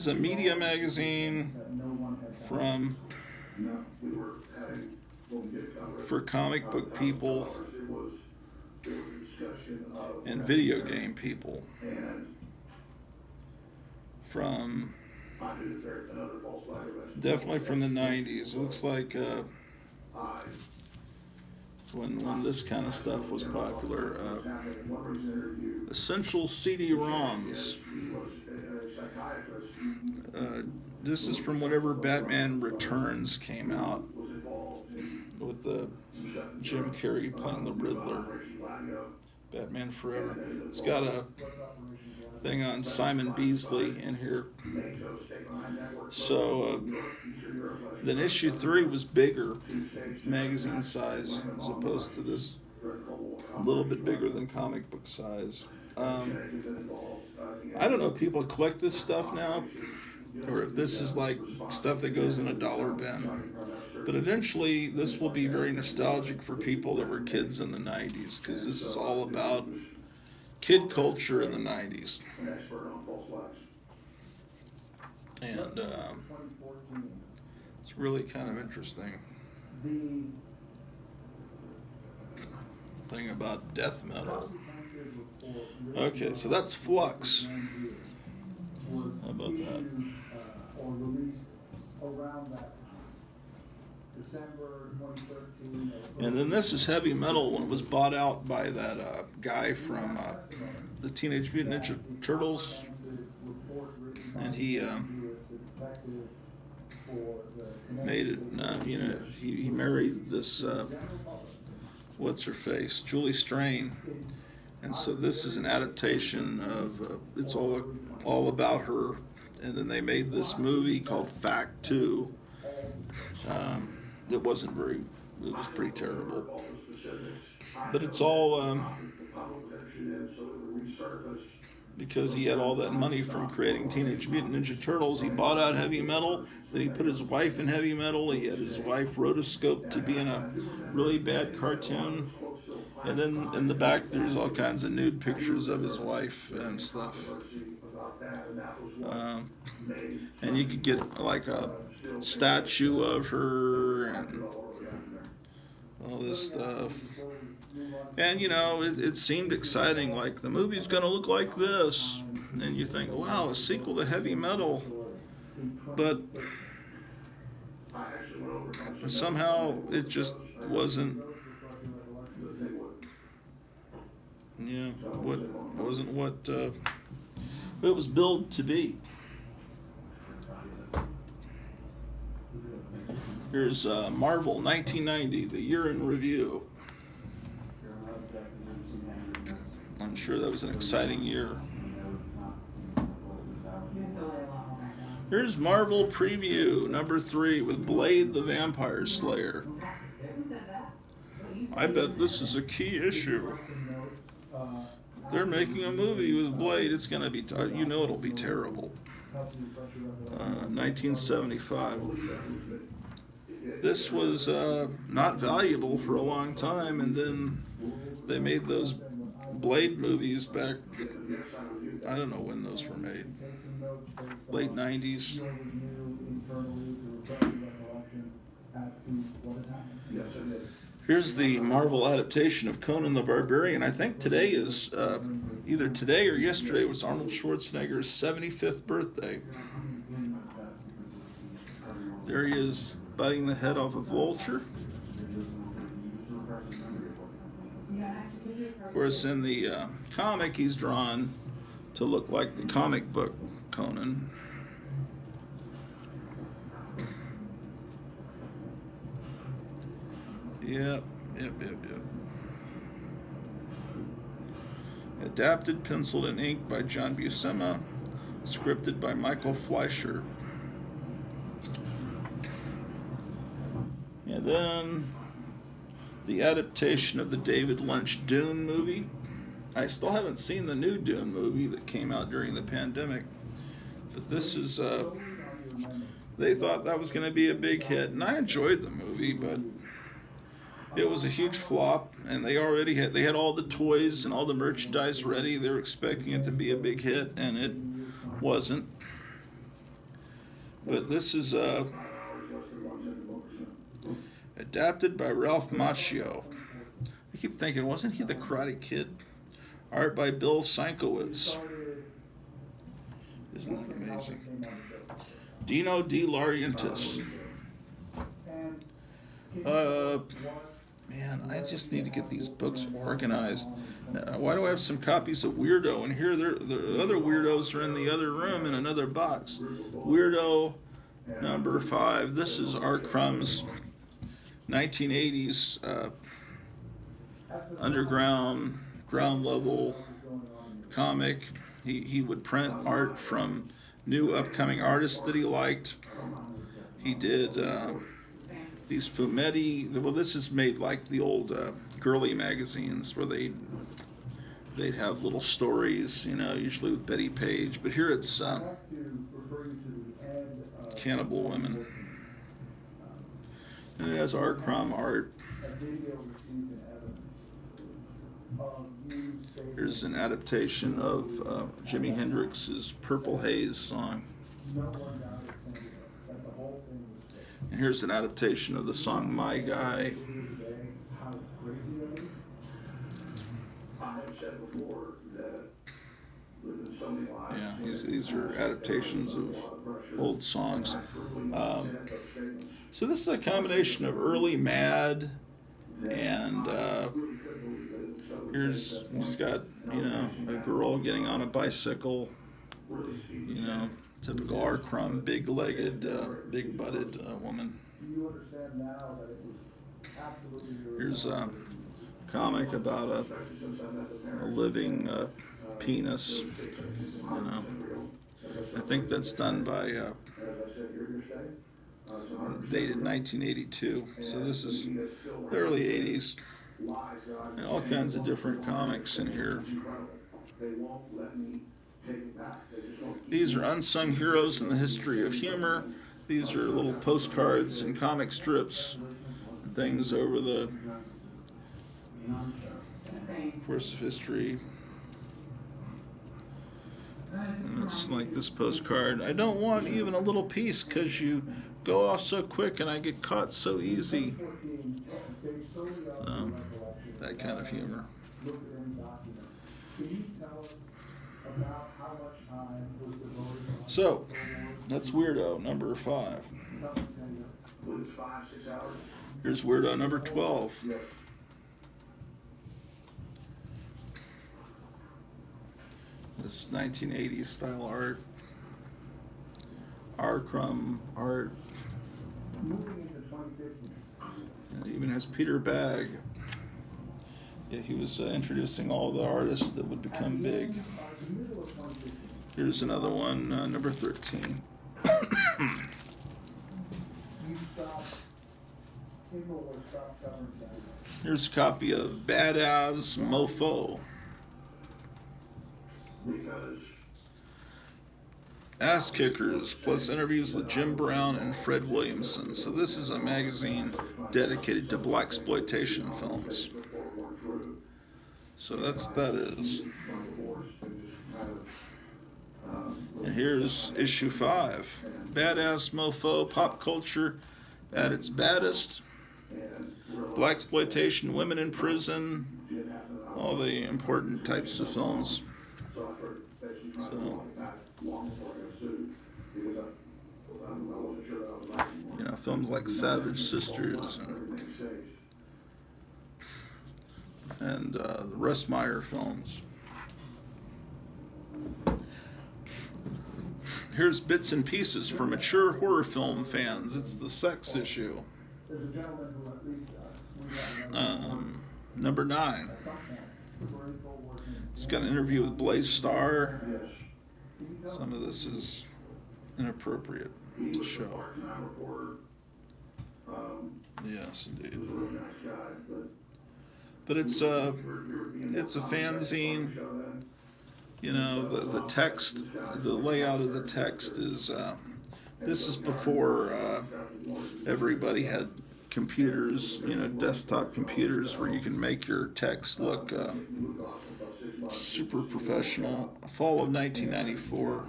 S1: a media magazine from for comic book people and video game people from definitely from the 90s. It looks like when this kind of stuff was popular. Essential CD-ROMs. This is from whatever Batman Returns came out with the Jim Carrey playing the Riddler. Batman Forever. It's got a thing on Simon Beasley in here. So then issue 3 was bigger, magazine size, as opposed to this a little bit bigger than comic book size. I don't know if people collect this stuff now, or if this is like stuff that goes in a dollar bin. But eventually, this will be very nostalgic for people that were kids in the 90s, because this is all about kid culture in the 90s. And it's really kind of interesting. Thing about death metal. Okay, so that's Flux. How about that?
S5: Or released around that December 2013.
S1: And then this is Heavy Metal when it was bought out by that guy from the Teenage Mutant Ninja Turtles. And he made it, he married this, what's her face, Julie Strain. And so this is an adaptation of, it's all about her. And then they made this movie called Fact 2. That wasn't it was pretty terrible. But it's all because he had all that money from creating Teenage Mutant Ninja Turtles. He bought out Heavy Metal, then he put his wife in Heavy Metal. He had his wife rotoscoped to be in a really bad cartoon. And then in the back there's all kinds of nude pictures of his wife and stuff. And you could get like a statue of her and all this stuff. And it seemed exciting, like the movie's gonna look like this. And you think, wow, a sequel to Heavy Metal. But somehow it just wasn't what it was billed to be. Here's Marvel 1990, the year in review. I'm sure that was an exciting year. Here's Marvel Preview number 3 with Blade the Vampire Slayer. I bet this is a key issue. They're making a movie with Blade. It's gonna be, it'll be terrible. 1975. This was not valuable for a long time, and then they made those Blade movies back, I don't know when those were made, late 90s. Here's the Marvel adaptation of Conan the Barbarian. I think today is either today or yesterday was Arnold Schwarzenegger's 75th birthday. There he is, biting the head off a vulture. Of course, in the comic, he's drawn to look like the comic book Conan. Yep. Adapted, penciled, and inked by John Buscema. Scripted by Michael Fleischer. And then the adaptation of the David Lynch Dune movie. I still haven't seen the new Dune movie that came out during the pandemic. But this is, they thought that was going to be a big hit. And I enjoyed the movie, but it was a huge flop. And they had all the toys and all the merchandise ready. They were expecting it to be a big hit, and it wasn't. But this is adapted by Ralph Macchio. I keep thinking, wasn't he the Karate Kid? Art by Bill Sienkiewicz. Isn't that amazing? Dino De Laurentiis. Man, I just need to get these books organized. Why do I have some copies of Weirdo? And here, the other Weirdos are in the other room in another box. Weirdo number 5. This is R. Crumb's 1980s underground, ground level comic. He would print art from new upcoming artists that he liked. He did these fumetti. Well, this is made like the old girly magazines where they'd have little stories, usually with Betty Page. But here it's cannibal women. And it has R. Crumb art. Here's an adaptation of Jimi Hendrix's Purple Haze song. And here's an adaptation of the song My Guy. Yeah, these are adaptations of old songs. So this is a combination of early Mad and he's got, a girl getting on a bicycle, typical R. Crumb, big-legged, big-butted woman. Here's a comic about a living penis, I think that's done by, dated 1982, so this is the early 80s. And all kinds of different comics in here. These are unsung heroes in the history of humor. These are little postcards and comic strips, and things over the course of history. And it's like this postcard. I don't want even a little piece because you go off so quick and I get caught so easy. That kind of humor. So, that's Weirdo number 5. Here's Weirdo number 12. This 1980s style art. R. Crumb art. And it even has Peter Bagg. Yeah, he was introducing all the artists that would become big. Here's another one, number 13. Here's a copy of Badass Mofo. Ass Kickers, plus interviews with Jim Brown and Fred Williamson. So this is a magazine dedicated to blaxploitation films. So that's what that is. And here's issue 5. Badass Mofo, pop culture at its baddest. blaxploitation, women in prison, all the important types of films. So, you know, films like Savage Sisters and the Russ Meyer films. Here's bits and pieces for mature horror film fans. It's the sex issue.
S5: There's a gentleman who at least,
S1: Number 9. It's got an interview with Blaze Starr. Some of this is inappropriate to show. Yes, indeed. But it's a fanzine. You know, the text, the layout of the text is. This is before everybody had computers, you know, desktop computers where you can make your text look super professional. Fall of 1994.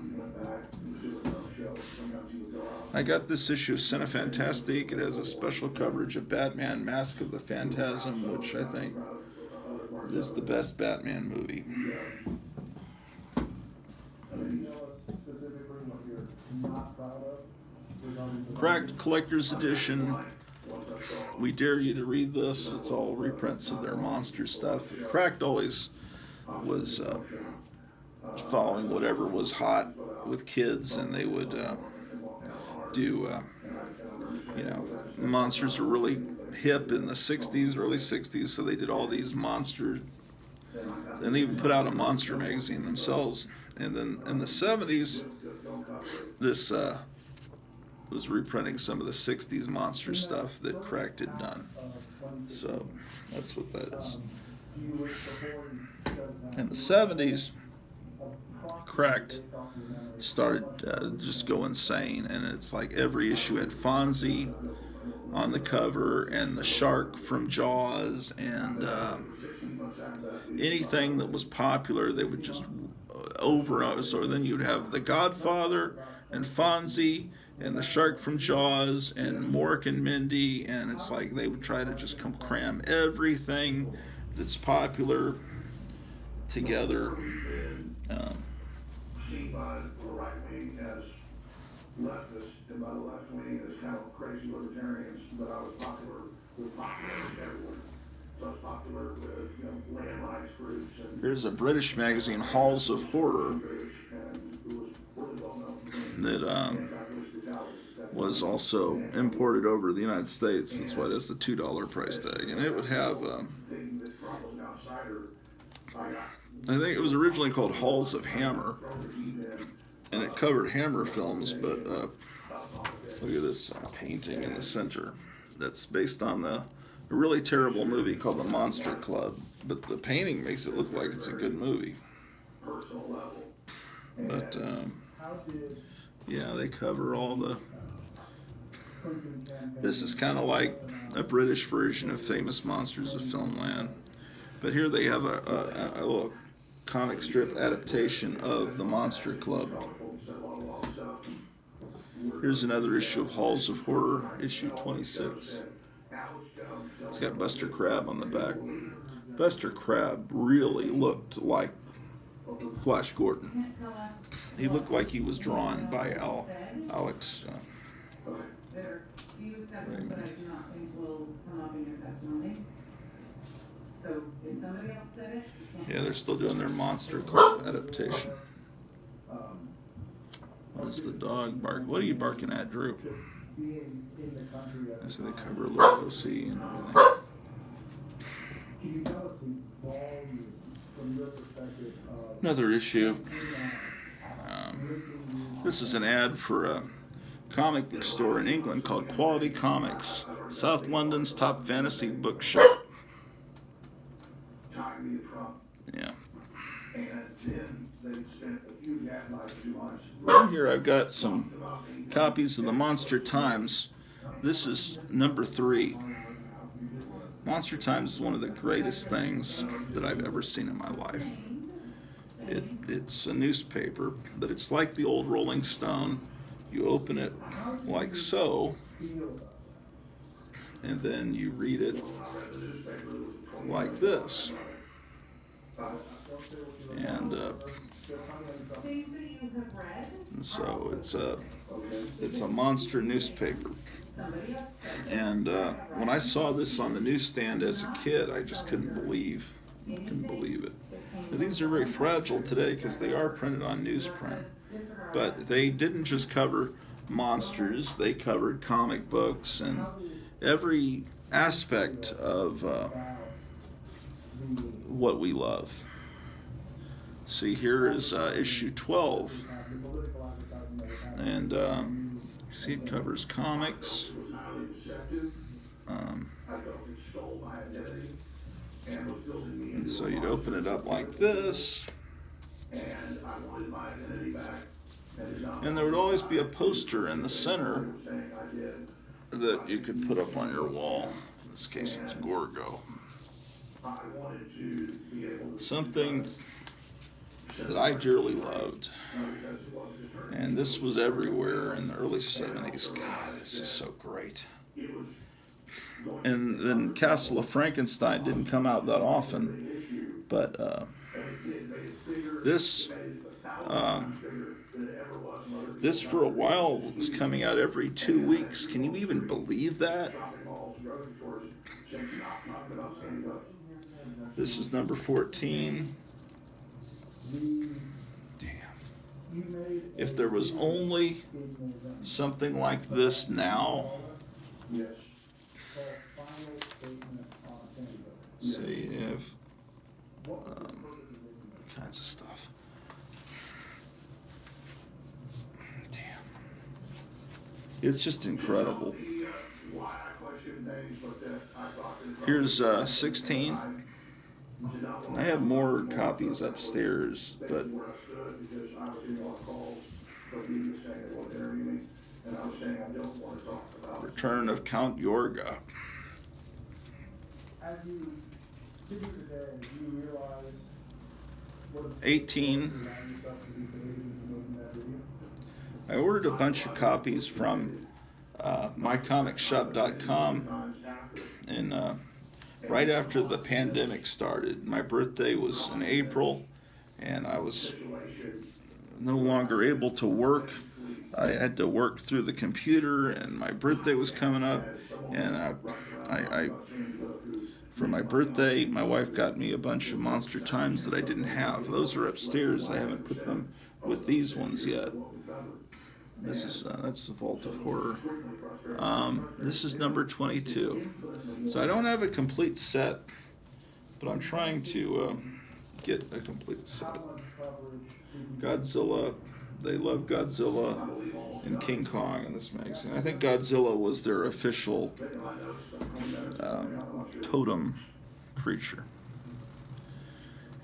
S1: I got this issue of Cinefantastique. It has a special coverage of Batman: Mask of the Phantasm, which I think is the best Batman movie. Cracked Collector's Edition. We dare you to read this. It's all reprints of their monster stuff. Cracked always was following whatever was hot with kids, and they would do, you know, monsters were really hip in the 60s, early 60s, so they did all these monsters, and they even put out a monster magazine themselves. And then in the 70s, this was reprinting some of the 60s monster stuff that Cracked had done. So that's what that is. In the 70s, Cracked started just go insane, and it's like every issue had Fonzie on the cover and the shark from Jaws, and anything that was popular they would just so then you'd have The Godfather and Fonzie and the shark from Jaws and Mork and Mindy, and it's like they would try to just cram everything that's popular together.
S2: Seen by the right wing as leftists, and by the left wing as kind of crazy libertarians, but I was popular with everyone. So I was popular with, you know, land rights groups.
S1: Here's a British magazine, Halls of Horror, that was also imported over to the United States. That's why it has the $2 price tag. And it would have, I think it was originally called Halls of Hammer, and it covered Hammer films, but look at this painting in the center. That's based on a really terrible movie called The Monster Club, but the painting makes it look like it's a good movie. But yeah, they cover all the. This is kind of like a British version of Famous Monsters of Filmland, but here they have a little comic strip adaptation of The Monster Club. Here's another issue of Halls of Horror, issue 26. It's got Buster Crabbe on the back. Buster Crabbe really looked like Flash Gordon. He looked like he was drawn by Alex Raymond. Yeah, they're still doing their Monster Club adaptation. What is the dog bark? What are you barking at, Drew? I see they cover Lugosi and everything. Another issue. This is an ad for a comic book store in England called Quality Comics, South London's top fantasy bookshop. Yeah. Right here I've got some copies of the Monster Times. This is number 3. Monster Times is one of the greatest things that I've ever seen in my life. It's a newspaper, but it's like the old Rolling Stone. You open it like so, and then you read it like this. And so it's a monster newspaper. And when I saw this on the newsstand as a kid, I just couldn't believe it. Now, these are very fragile today because they are printed on newsprint. But they didn't just cover monsters, they covered comic books and every aspect of what we love. See, here is issue 12. And see, it covers comics. And so you'd open it up like this. And there would always be a poster in the center that you could put up on your wall. In this case, it's Gorgo. Something that I dearly loved. And this was everywhere in the early 70s. God, this is so great. And then Castle of Frankenstein didn't come out that often, but this for a while was coming out every 2 weeks. Can you even believe that? This is number 14. Damn. If there was only something like this now. See if kinds of stuff. Damn. It's just incredible. Here's 16. I have more copies upstairs, but Return of Count Yorga.
S5: As you sit here today, do you realize what
S1: 18. I ordered a bunch of copies from mycomicshop.com, and right after the pandemic started. My birthday was in April, and I was no longer able to work. I had to work through the computer, and my birthday was coming up, and I for my birthday, my wife got me a bunch of Monster Times that I didn't have. Those are upstairs. I haven't put them with these ones yet. This is that's the Vault of Horror. This is number 22. So I don't have a complete set, but I'm trying to get a complete set. Godzilla. They love Godzilla and King Kong in this magazine. I think Godzilla was their official totem creature.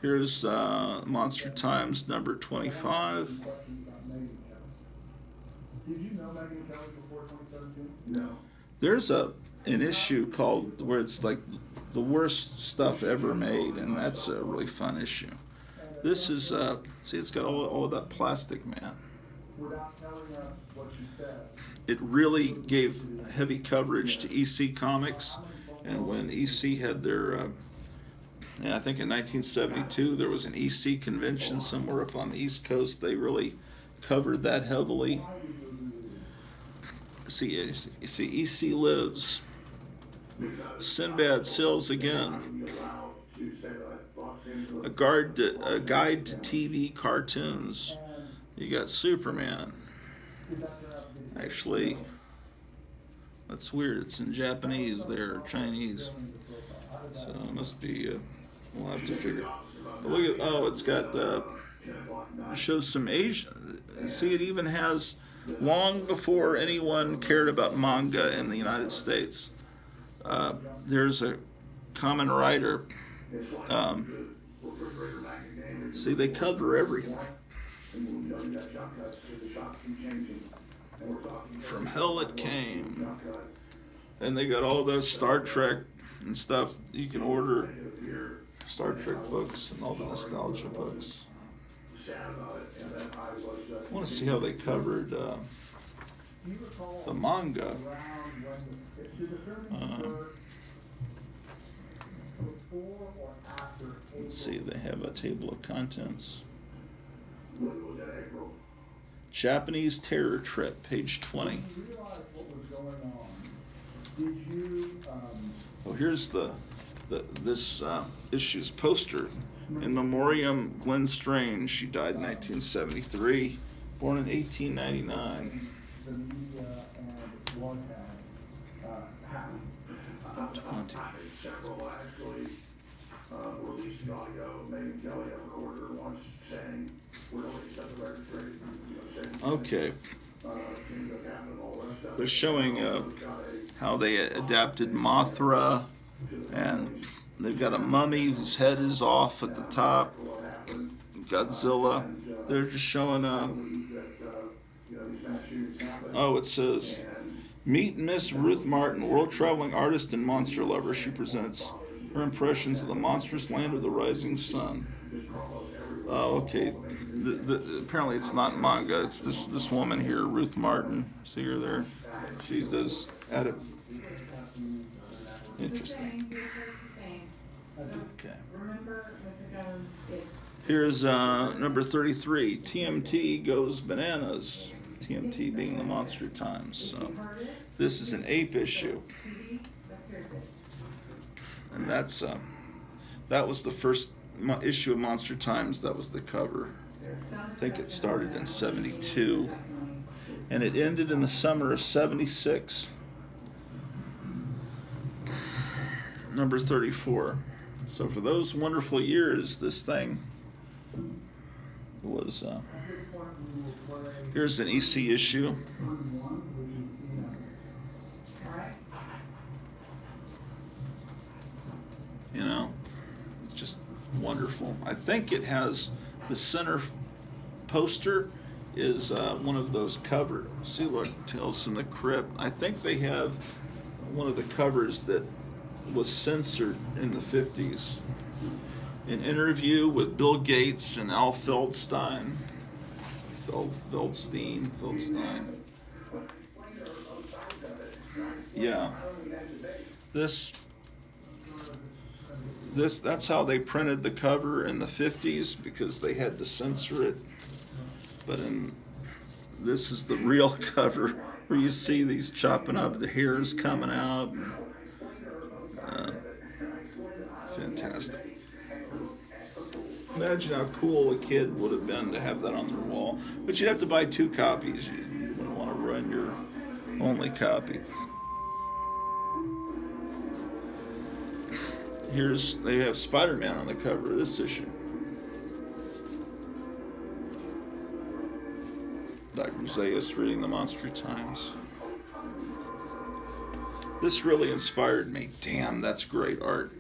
S1: Here's Monster Times number 25.
S5: Did you know Megan Kelly before 2017? No.
S1: There's an issue called where it's like the worst stuff ever made, and that's a really fun issue. This is see, it's got all of that plastic, man.
S5: Without telling us what you said.
S1: It really gave heavy coverage to EC Comics, and when EC had their I think in 1972 there was an EC convention somewhere up on the East Coast. They really covered that heavily. See, EC lives. Sinbad sails again. A guide to TV cartoons. You got Superman. Actually, that's weird. It's in Japanese there, or Chinese. So it must be. We'll have to figure. But look at it's got. It shows some Asian. See, it even has. Long before anyone cared about manga in the United States, there's a common writer. See, they cover everything. From hell it came. And they got all those Star Trek and stuff. You can order Star Trek books and all the nostalgia books. I want to see how they covered
S5: Do you recall
S1: the manga.
S5: around when the filming occurred before or after April?
S1: Let's see, they have a table of contents.
S2: When was that, April?
S1: Japanese Terror Trip, page 20.
S5: When you realized what was going on, did you,
S1: Oh, here's this issue's poster. In memoriam, Glenn Strange. She died in 1973, born in 1899.
S5: the media and Wartag have?
S1: 20.
S2: Several actually released audio. Megan Kelly had a recorder once saying, we're going to set the record straight.
S1: Okay,
S2: Things that happened and all that stuff.
S1: they're showing how they adapted Mothra, and they've got a mummy whose head is off at the top. Godzilla. They're just showing oh, it says, meet Miss Ruth Martin, world traveling artist and monster lover. She presents her impressions of the monstrous land of the rising sun. Oh, okay. Apparently it's not manga. It's this woman here, Ruth Martin. See her there? She does interesting. Okay.
S4: Remember, Mr. Jones,
S1: Here's number 33. TMT goes bananas. TMT being the Monster Times. So this is an ape issue, and that was the first issue of Monster Times. That was the cover. I think it started in '72, and it ended in the summer of '76. Number 34. So for those wonderful years, this thing was. Here's an EC issue. You know, it's just wonderful. I think it has the center poster is one of those covers. See, look, Tales from the Crypt. I think they have one of the covers that was censored in the 50s. An interview with Bill Gates and Al Feldstein. Feldstein. Yeah. That's how they printed the cover in the 50s, because they had to censor it. But this is the real cover, where you see these chopping up, the hairs coming out. Fantastic. Imagine how cool a kid would have been to have that on their wall. But you'd have to buy 2 copies. You wouldn't want to run your only copy. They have Spider-Man on the cover of this issue. Dr. Zaius reading the Monster Times. This really inspired me. Damn, that's great art.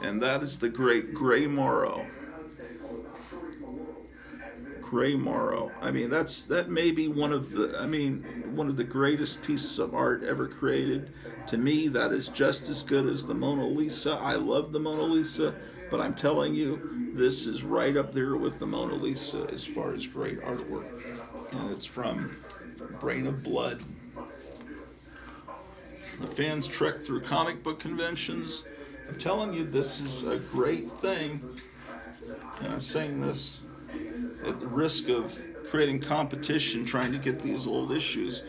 S1: And that is the great Gray Morrow. Gray Morrow. I mean, that may be one of the greatest pieces of art ever created. To me, that is just as good as the Mona Lisa. I love the Mona Lisa, but I'm telling you, this is right up there with the Mona Lisa as far as great artwork. And it's from Brain of Blood. The fans trek through comic book conventions. I'm telling you, this is a great thing. And I'm saying this at the risk of creating competition trying to get these old issues.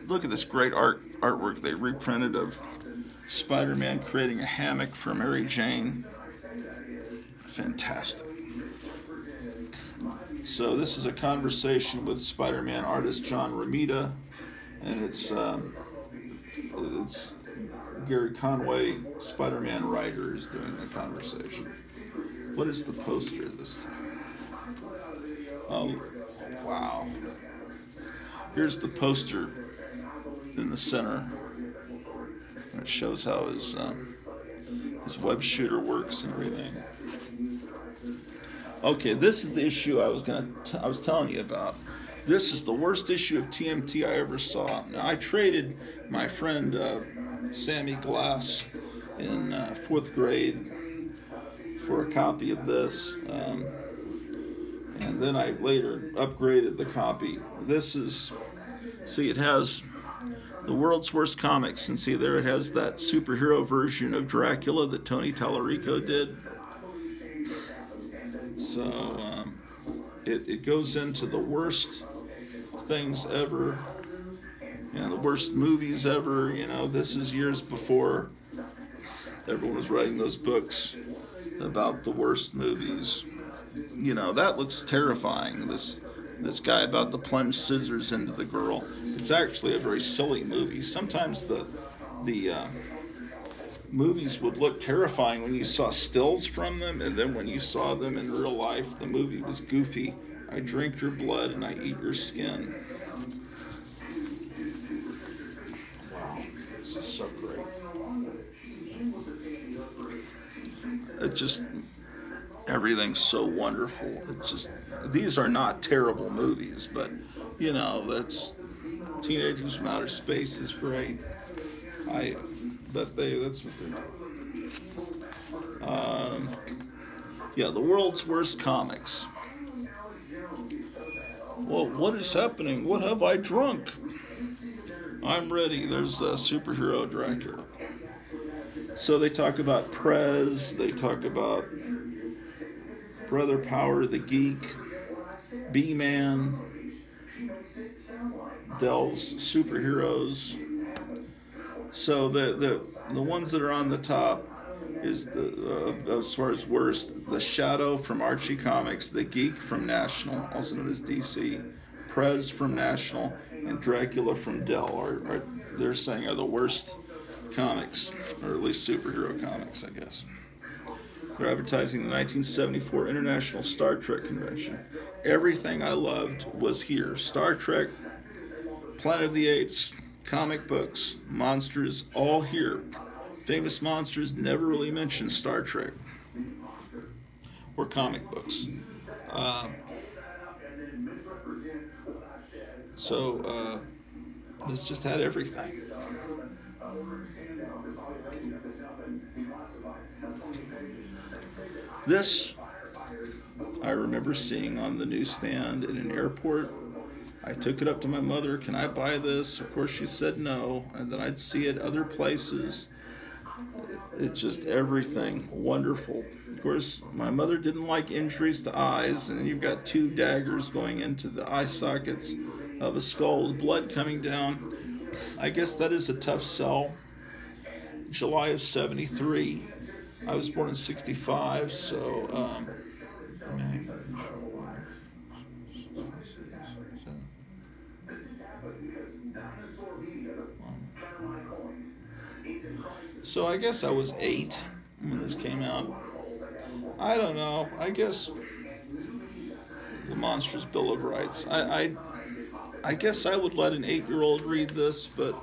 S1: Look at this great artwork they reprinted of Spider-Man creating a hammock for Mary Jane. Fantastic. So this is a conversation with Spider-Man artist John Romita, and it's Gary Conway, Spider-Man writer, is doing the conversation. What is the poster this time? Oh, wow. Here's the poster in the center. It shows how his web shooter works and everything. Okay, this is the issue I was telling you about. This is the worst issue of TMT I ever saw. Now, I traded my friend Sammy Glass in 4th grade for a copy of this. And then I later upgraded the copy. This is, see, it has the world's worst comics, and see there it has that superhero version of Dracula that Tony Tallarico did. So it goes into the worst things ever, the worst movies ever. This is years before everyone was writing those books about the worst movies. That looks terrifying. This guy about to plunge scissors into the girl. It's actually a very silly movie. Sometimes the movies would look terrifying when you saw stills from them, and then when you saw them in real life, the movie was goofy. I drink your blood and I eat your skin. Wow, this is so great. It just, everything's so wonderful. It's just, these are not terrible movies, but that's Teenagers from Outer Space is great. I bet that's what they're. The world's worst comics. Well, what is happening? What have I drunk? I'm ready. There's a superhero Dracula. So they talk about Prez. They talk about Brother Power the Geek, B-Man, Dell's superheroes. So the ones that are on the top is as far as worst, the Shadow from Archie Comics, the Geek from National, also known as DC, Prez from National, and Dracula from Dell they're saying are the worst comics, or at least superhero comics, I guess. They're advertising the 1974 International Star Trek Convention. Everything I loved was here. Star Trek, Planet of the Apes, comic books, monsters, all here. Famous monsters never really mention Star Trek or comic books. So this just had everything. This I remember seeing on the newsstand in an airport. I took it up to my mother. Can I buy this? Of course, she said no. And then I'd see it other places. It's just everything wonderful. Of course, my mother didn't like injuries to eyes, and you've got 2 daggers going into the eye sockets of a skull with blood coming down. I guess that is a tough sell. July of 73. I was born in 65, so so I guess I was 8 when this came out. I don't know. I guess the Monsters Bill of Rights. I guess I would let an 8-year-old read this, but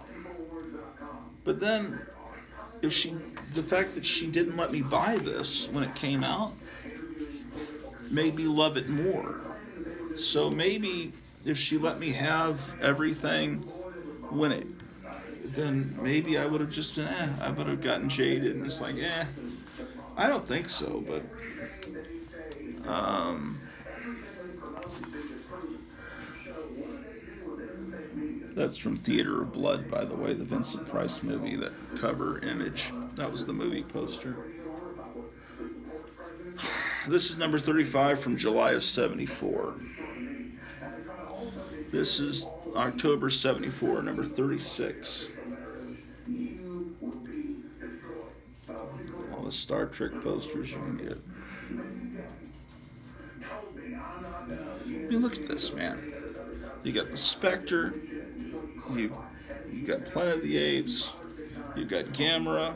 S1: then the fact that she didn't let me buy this when it came out made me love it more. So maybe if she let me have everything then maybe I would have just been, I would have gotten jaded, and it's like, I don't think so, but that's from Theater of Blood, by the way, the Vincent Price movie, that cover image. That was the movie poster. This is number 35 from July of 74. This is October 74, number 36. All the Star Trek posters you can get. I mean, look at this, man. You got the Spectre. You got Planet of the Apes. You got Gamera.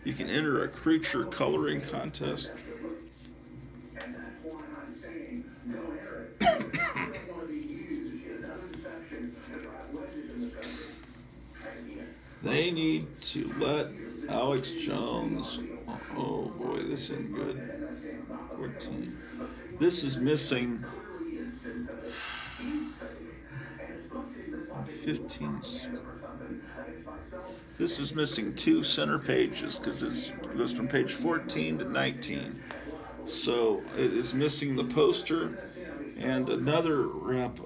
S1: You can enter a creature coloring contest. They need to let Alex Jones. Oh boy, this isn't good. 14. This is missing 15. This is missing 2 center pages because it goes from page 14 to 19. So it is missing the poster and another rep.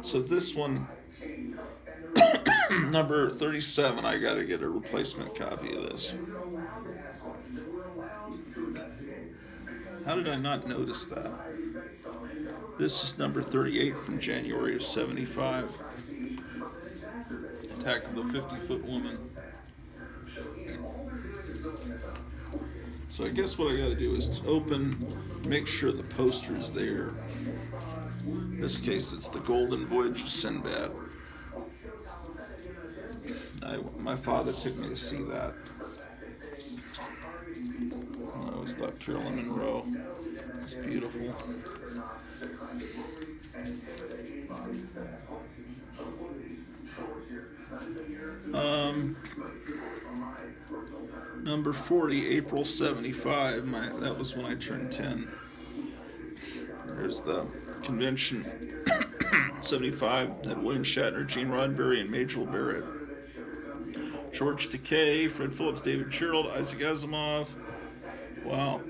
S1: So this one, number 37, I got to get a replacement copy of this. How did I not notice that? This is number 38 from January of 75. Attack of the 50-Foot Woman. So I guess what I got to do is open, make sure the poster is there. In this case, it's the Golden Voyage of Sinbad. My father took me to see that. I always thought Carolyn Monroe was beautiful. Number 40, April 75. That was when I turned 10. There's the convention. 75 had William Shatner, Gene Roddenberry, and Majel Barrett. George Takei, Fred Phillips, David Gerrold, Isaac Asimov. Wow.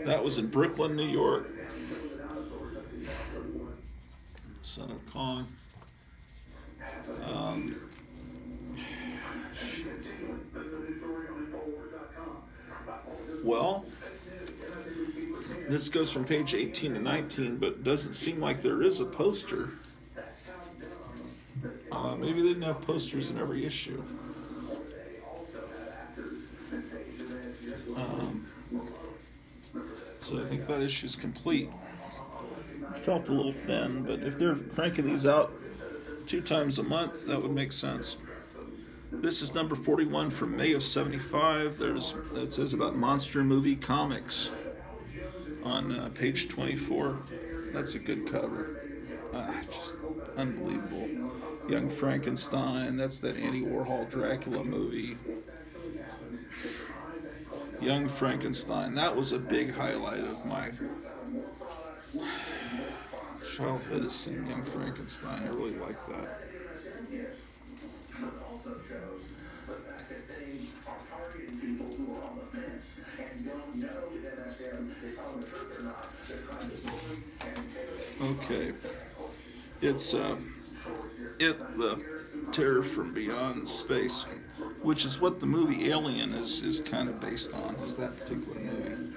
S1: That was in Brooklyn, New York. Son of Kong. Shit. Well, this goes from page 18 to 19, but it doesn't seem like there is a poster. Maybe they didn't have posters in every issue. So I think that issue is complete. It felt a little thin, but if they're cranking these out 2 times a month, that would make sense. This is number 41 from May of 75. That says about Monster Movie Comics on page 24. That's a good cover. Just unbelievable. Young Frankenstein. That's that Andy Warhol Dracula movie. Young Frankenstein. That was a big highlight of my childhood, is seeing Young Frankenstein. I really like that. Okay. It's the Terror from Beyond Space, which is what the movie Alien is kind of based on, is that particular movie.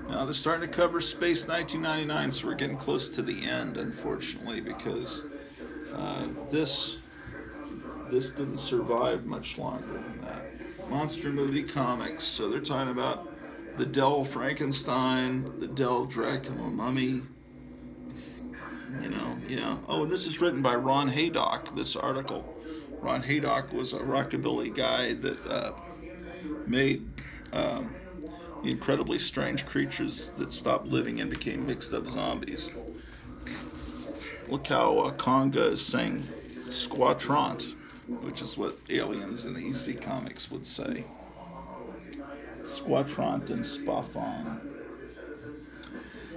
S1: Now they're starting to cover Space 1999, so we're getting close to the end, unfortunately, because this didn't survive much longer than that. Monster Movie Comics, so they're talking about the Dell Frankenstein, the Dell Dracula Mummy. Oh, and this is written by Ron Haydock, this article. Ron Haydock was a rockabilly guy that made the incredibly strange creatures that stopped living and became mixed up zombies. Look how Conga is saying Squatrant, which is what aliens in the EC comics would say. Squatrant and Spafon.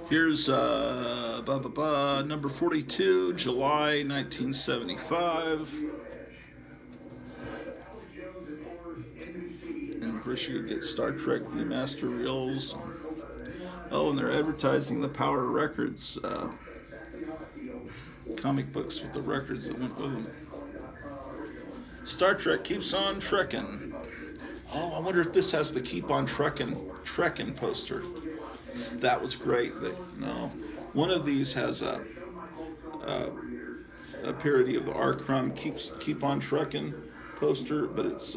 S1: Here's number 42, July 1975. And of course you could get Star Trek Viewmaster reels. And they're advertising the Power Records comic books with the records that went with them. Star Trek keeps on trekking. I wonder if this has the Keep on Trekking poster. That was great. No, one of these has a parody of the R. Crumb Keep on Trekking poster, but it's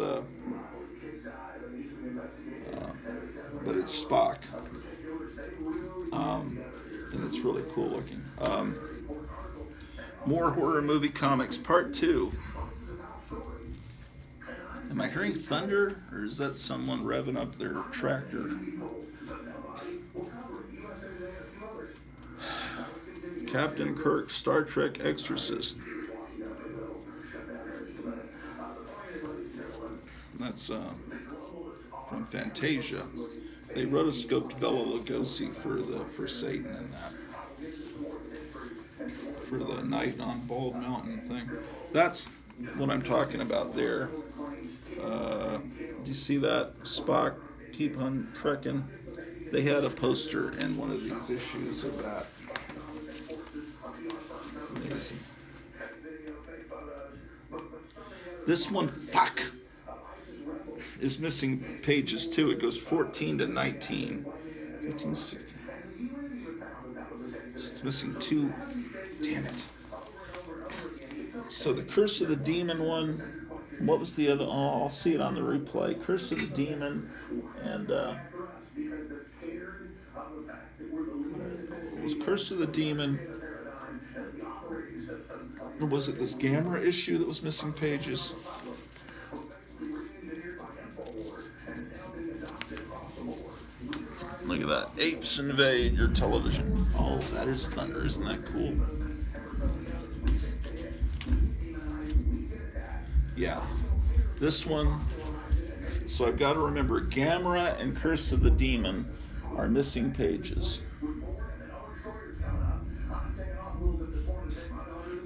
S1: Spock, and it's really cool looking. More horror movie comics, part 2. Am I hearing thunder, or is that someone revving up their tractor? Captain Kirk, Star Trek Exorcist. That's from Fantasia. They rotoscoped Bela Lugosi for Satan in that. For the Night on Bald Mountain thing. That's what I'm talking about there. Do you see that? Spock keep on trekking. They had a poster in one of these issues of that. Amazing. This one, fuck, is missing pages too. It goes 14 to 19. 15, 16. It's missing 2. Damn it. So the Curse of the Demon one. What was the other? Oh, I'll see it on the replay. Curse of the Demon and it was Curse of the Demon. Or was it this Gamera issue that was missing pages? Look at that. Apes invade your television. Oh, that is thunder. Isn't that cool? Yeah. This one. So I've got to remember Gamera and Curse of the Demon are missing pages.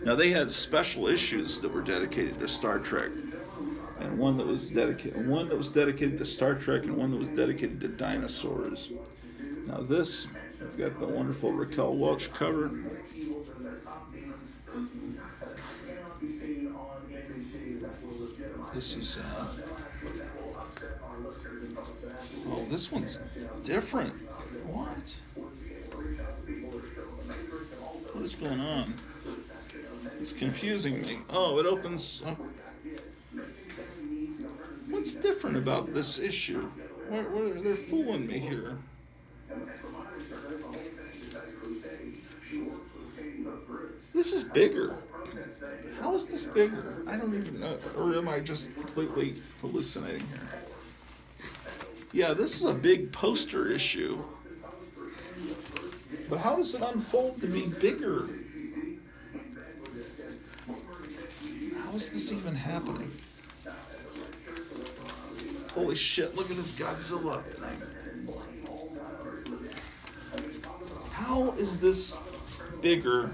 S1: Now they had special issues that were dedicated to Star Trek, and one that was dedicated to Star Trek, and one that was dedicated to dinosaurs. Now this, it's got the wonderful Raquel Welch cover. This is oh, this one's different. What? What is going on? It's confusing me. Oh, it opens. What's different about this issue? They're fooling me here. This is bigger. How is this bigger? I don't even know. Or am I just completely hallucinating here? Yeah, this is a big poster issue. But how does it unfold to be bigger? How is this even happening? Holy shit, look at this Godzilla thing. How is this bigger?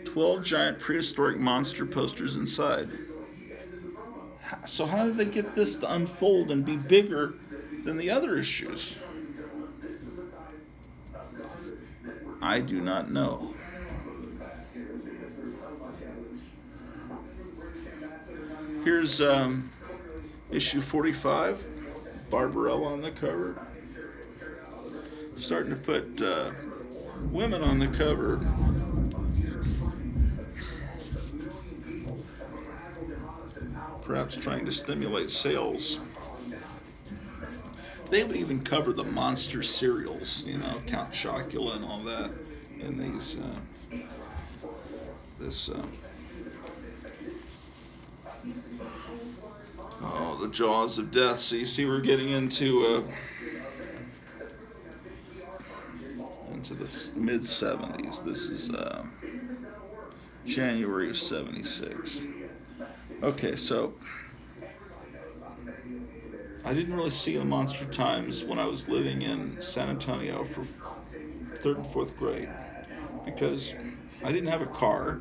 S1: 12 giant prehistoric monster posters inside. So how did they get this to unfold and be bigger than the other issues? I do not know. Here's issue 45, Barbarella on the cover. Starting to put women on the cover. Perhaps trying to stimulate sales. They would even cover the monster cereals, you know, Count Chocula and all that, in these, oh, the Jaws of Death. So you see we're getting into the mid-70s. This is January of 76. Okay, so I didn't really see the Monster Times when I was living in San Antonio for 3rd and 4th grade because I didn't have a car,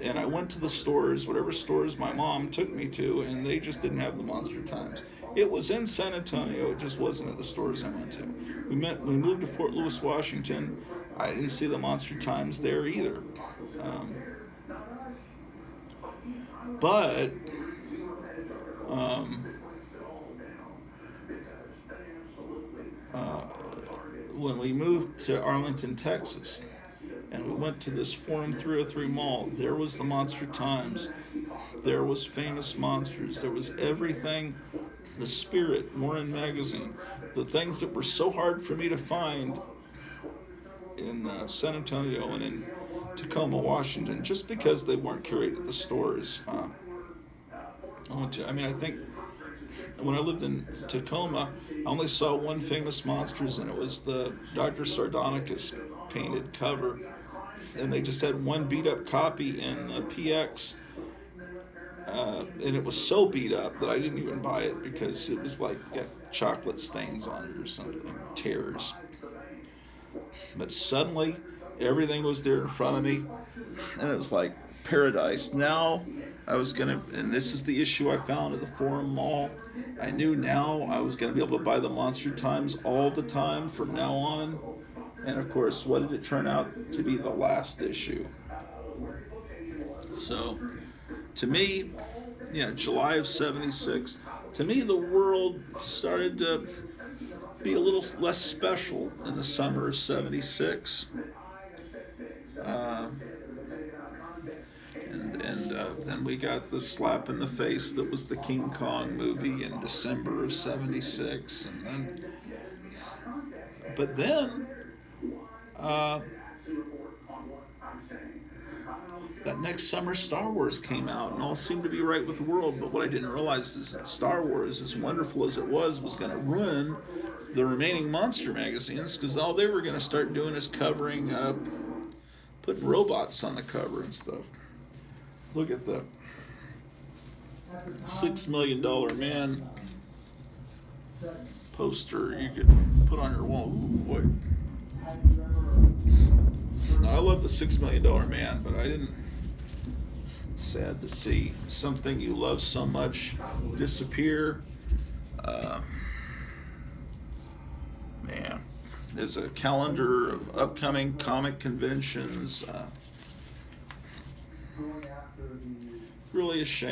S1: and I went to the stores, whatever stores my mom took me to, and they just didn't have the Monster Times. It was in San Antonio, it just wasn't at the stores I went to. We moved to Fort Lewis, Washington. I didn't see the Monster Times there either. But when we moved to Arlington, Texas, and we went to this Forum 303 mall, there was the Monster Times, there was Famous Monsters, there was everything, the Spirit, Morin Magazine, the things that were so hard for me to find in San Antonio and in Tacoma, Washington, just because they weren't carried at the stores. I think when I lived in Tacoma, I only saw one Famous Monsters, and it was the Dr. Sardonicus painted cover, and they just had one beat-up copy in the PX, and it was so beat up that I didn't even buy it because it was like got chocolate stains on it or something, tears. But suddenly, everything was there in front of me, and it was like paradise. Now, I was gonna, and this is the issue I found at the Forum Mall. I knew now I was gonna be able to buy the Monster Times all the time from now on. And of course, what did it turn out to be? The last issue. So, to me, yeah, July of '76. To me, the world started to be a little less special in the summer of '76. Then we got the slap in the face that was the King Kong movie in December of '76, but then that next summer Star Wars came out, and all seemed to be right with the world. But what I didn't realize is that Star Wars, as wonderful as it was going to ruin the remaining monster magazines, because all they were going to start doing is covering up, putting robots on the cover and stuff. Look at the $6 Million Man poster you could put on your wall. Ooh, boy. Now, I love the $6 Million Man, but I didn't. It's sad to see something you love so much disappear. Man, there's a calendar of upcoming comic conventions. Really a shame.